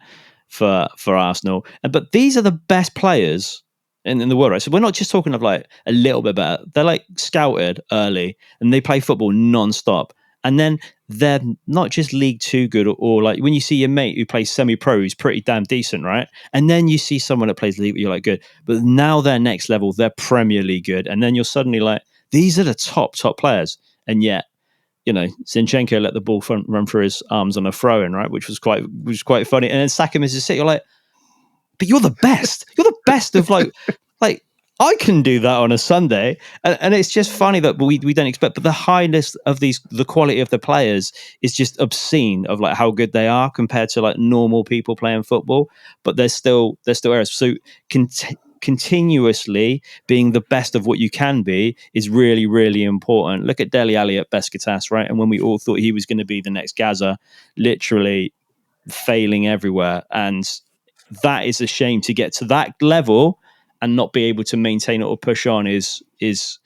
for Arsenal. But these are the best players in the world, right? So we're not just talking of like a little bit better. They're like scouted early and they play football non-stop. And then they're not just League Two good, or like when you see your mate who plays semi-pro, who's pretty damn decent, right? And then you see someone that plays League, you're like, good. But now they're next level, they're Premier League good. And then you're suddenly like, these are the top players. And yet, Zinchenko let the ball run through his arms on a throw-in, right? Which was quite funny. And then Saka misses it. You're like, but you're the best. You're the best of like I can do that on a Sunday, and it's just funny that we don't expect. But the highness of the quality of the players is just obscene of like how good they are compared to like normal people playing football. But there's still errors. So continuously being the best of what you can be is really, really important. Look at Dele Alli at Besiktas, right? And when we all thought he was going to be the next Gaza, literally failing everywhere, and that is a shame to get to that level and not be able to maintain it or push on is it's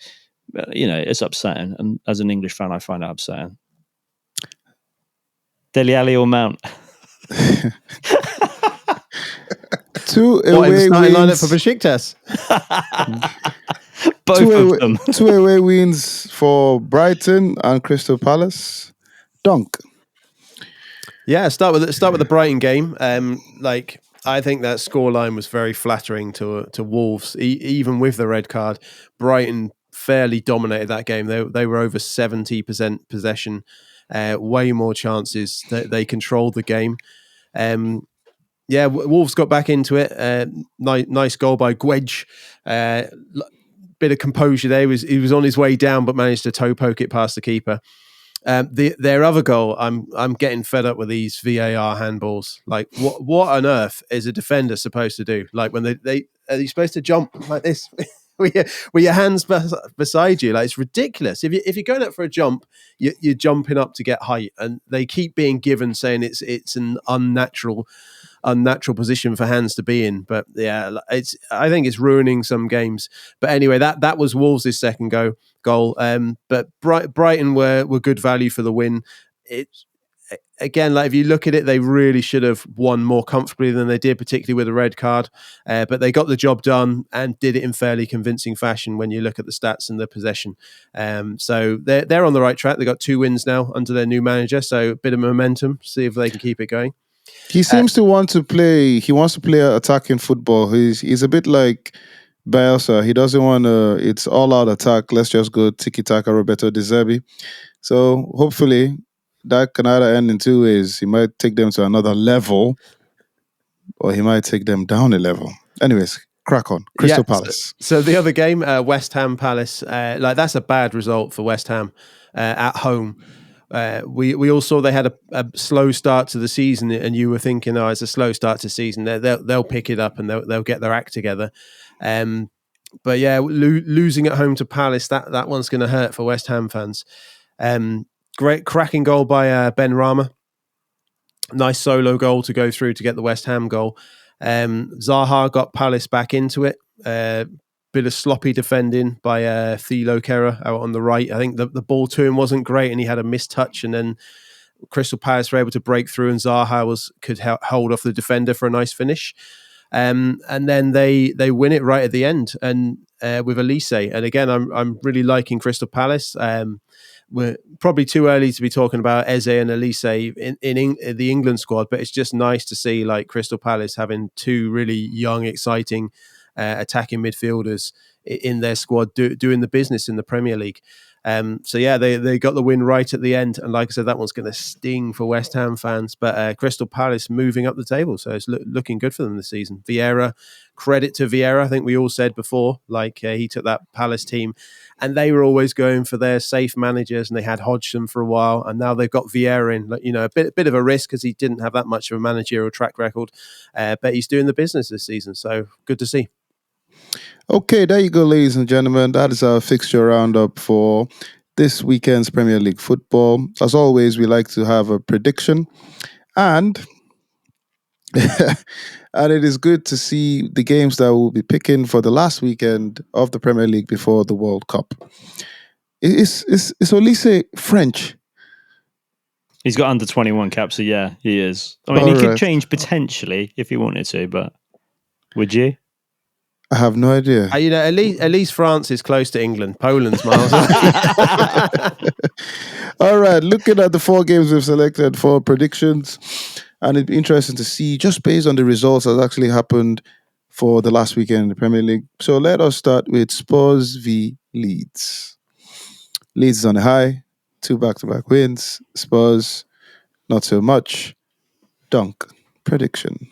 upsetting. And as an English fan, I find it upsetting. Dele Alli or Mount? Two What, in the away starting lineup wins. for Besiktas? Both of them. Two away wins for Brighton and Crystal Palace. Dunk. Yeah, start with the Brighton game. I think that scoreline was very flattering to Wolves, even with the red card. Brighton fairly dominated that game. They were over 70% possession, way more chances. They controlled the game. Wolves got back into it. Nice goal by Gwedge. Bit of composure there. He was on his way down, but managed to toe poke it past the keeper. Their other goal, I'm getting fed up with these VAR handballs. Like, what on earth is a defender supposed to do? Like, when they are you supposed to jump like this with your hands beside you? Like, it's ridiculous. If you're going up for a jump, you're jumping up to get height, and they keep being given saying it's an unnatural position for hands to be in. But yeah, I think it's ruining some games. But anyway, that was Wolves' second goal. But Brighton were good value for the win. It's again, like, if you look at it, they really should have won more comfortably than they did, particularly with a red card. But they got the job done and did it in fairly convincing fashion when you look at the stats and the possession. So they're on the right track. They got 2 wins now under their new manager. So a bit of momentum. See if they can keep it going. He seems to want to play. He wants to play attacking football. He's a bit like Bielsa. He doesn't want to. It's all out attack. Let's just go tiki taka Roberto De Zerbi. So hopefully that can either end in 2 ways. He might take them to another level, or he might take them down a level. Anyways, crack on. Crystal Palace. So the other game, West Ham Palace. That's a bad result for West Ham at home. We all saw they had a slow start to the season, and you were thinking, it's a slow start to the season. They'll pick it up and they'll get their act together. But yeah, losing at home to Palace, that one's going to hurt for West Ham fans. Great cracking goal by Ben Rama. Nice solo goal to go through to get the West Ham goal. Zaha got Palace back into it. Bit of sloppy defending by Thilo Kehrer out on the right. I think the ball to him wasn't great, and he had a missed touch, and then Crystal Palace were able to break through, and Zaha could hold off the defender for a nice finish. And then they win it right at the end, and with Elise. And again, I'm really liking Crystal Palace. We're probably too early to be talking about Eze and Elise in the England squad, but it's just nice to see like Crystal Palace having 2 really young, exciting attacking midfielders in their squad doing the business in the Premier League. So yeah, they got the win right at the end, and like I said, that one's going to sting for West Ham fans. But Crystal Palace moving up the table, so it's looking good for them this season. Vieira, credit to Vieira. I think we all said before, like he took that Palace team, and they were always going for their safe managers, and they had Hodgson for a while, and now they've got Vieira in. A bit of a risk because he didn't have that much of a managerial track record, but he's doing the business this season. So good to see. Okay, there you go, ladies and gentlemen. That is our fixture roundup for this weekend's Premier League football. As always, we like to have a prediction, and and it is good to see the games that we'll be picking for the last weekend of the Premier League before the World Cup. Is Olise French? He's got under 21 caps, so yeah, he is. I mean, he could change potentially if he wanted to, but would you? I have no idea. At least France is close to England. Poland's miles away. All right, looking at the 4 games we've selected for predictions, and it'd be interesting to see just based on the results that actually happened for the last weekend in the Premier League. So let us start with Spurs v Leeds. Leeds is on a high, 2 back-to-back wins. Spurs, not so much. Dunk, prediction.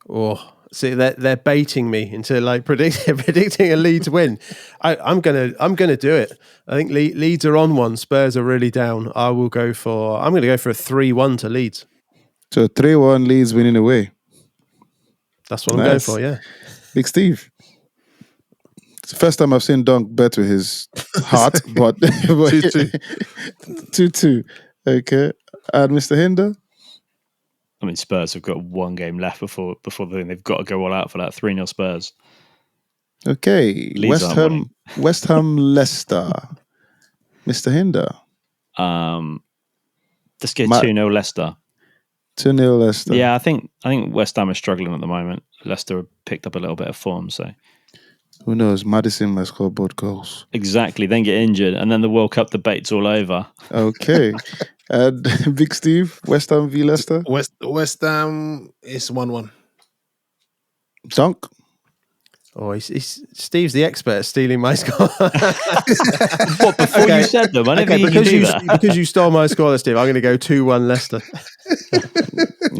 Oh, see, they're baiting me into like predicting a Leeds win. I'm gonna do it. I think Leeds are on one. Spurs are really down. I'm going to go for a 3-1 to Leeds. So 3-1 Leeds winning away. That's what I'm going for. Yeah. Big Steve. It's the first time I've seen Dunk bet with his heart, but 2-2. Okay. And Mr. Hinder? I mean, Spurs have got 1 game left before they've got to go all out for that. 3-0 Spurs. Okay. Leeds West Ham Leicester. Mr. Hinder? Let's go 2-0 Leicester. 2-0 Leicester. Yeah, I think West Ham are struggling at the moment. Leicester have picked up a little bit of form, so who knows? Madison might score both goals. Exactly. Then get injured, and then the World Cup debate's all over. Okay. And Big Steve, West Ham v Leicester. West Ham is 1-1. Dunk. Oh, Steve's the expert at stealing my score. What, before you said them? Because you stole my score, Steve, I'm going to go 2-1 Leicester.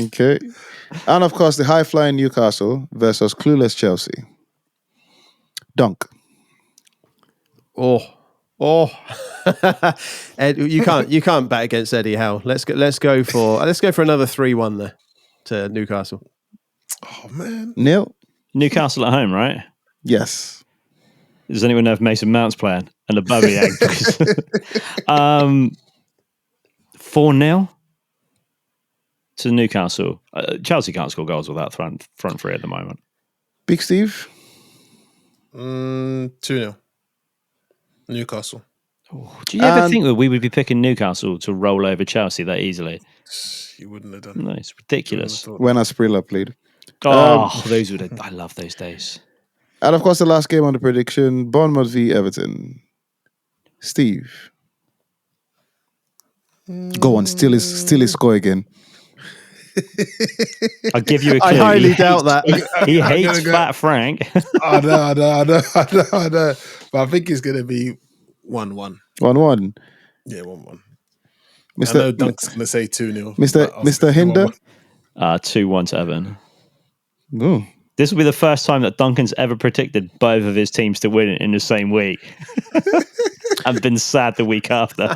Okay. And of course, the high-flying Newcastle versus clueless Chelsea. Dunk. Oh. Ed, you can't bet against Eddie Howe. Let's go for another 3-1 there to Newcastle. Oh man. Neil? Newcastle at home, right? Yes. Does anyone know if Mason Mount's playing? And the Aubameyang. 4-0 to Newcastle. Chelsea can't score goals without front 3 at the moment. Big Steve? 2-0. Newcastle. Do you ever think that we would be picking Newcastle to roll over Chelsea that easily? You wouldn't have done. No, it's ridiculous. When Asprilla played. I love those days. And of course, the last game on the prediction, Bournemouth v Everton. Steve. Go on, steal his score again. I'll give you a clue. I highly doubt that. He hates Fat Frank. I know. But I think it's going to be 1-1. 1-1. Yeah, 1-1. Mr. I know Dunk's going to say 2-0. Mr. Hinder? 2-1 to Everton. Ooh. This will be the first time that Duncan's ever predicted both of his teams to win in the same week. I've been sad the week after.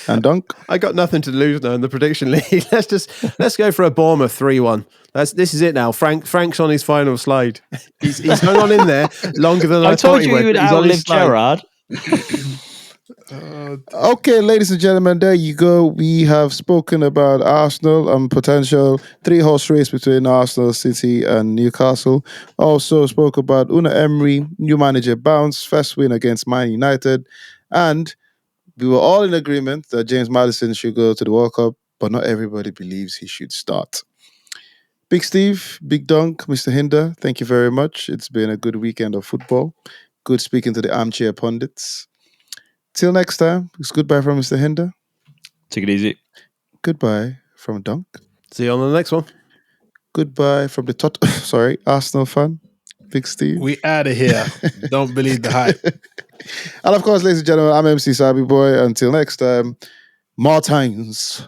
And Dunk? I got nothing to lose now in the prediction league. Let's go for a Bournemouth 3-1. This is it now. Frank's on his final slide. He's hung on in there longer than I thought he would. I told you he would outlive Gerrard. Okay, ladies and gentlemen, there you go. We have spoken about Arsenal and potential 3-horse race between Arsenal, City and Newcastle. Also spoke about Unai Emery, new manager bounce, first win against Man United. And we were all in agreement that James Maddison should go to the World Cup, but not everybody believes he should start. Big Steve, Big Dunk, Mr. Hinder, thank you very much. It's been a good weekend of football. Good speaking to the Armchair Pundits. Till next time, it's goodbye from Mr. Hinder. Take it easy. Goodbye from Dunk. See you on the next one. Goodbye from the Arsenal fan, Big Steve. We out of here. Don't believe the hype. And of course, ladies and gentlemen, I'm MC Saabii boy. Until next time, more times.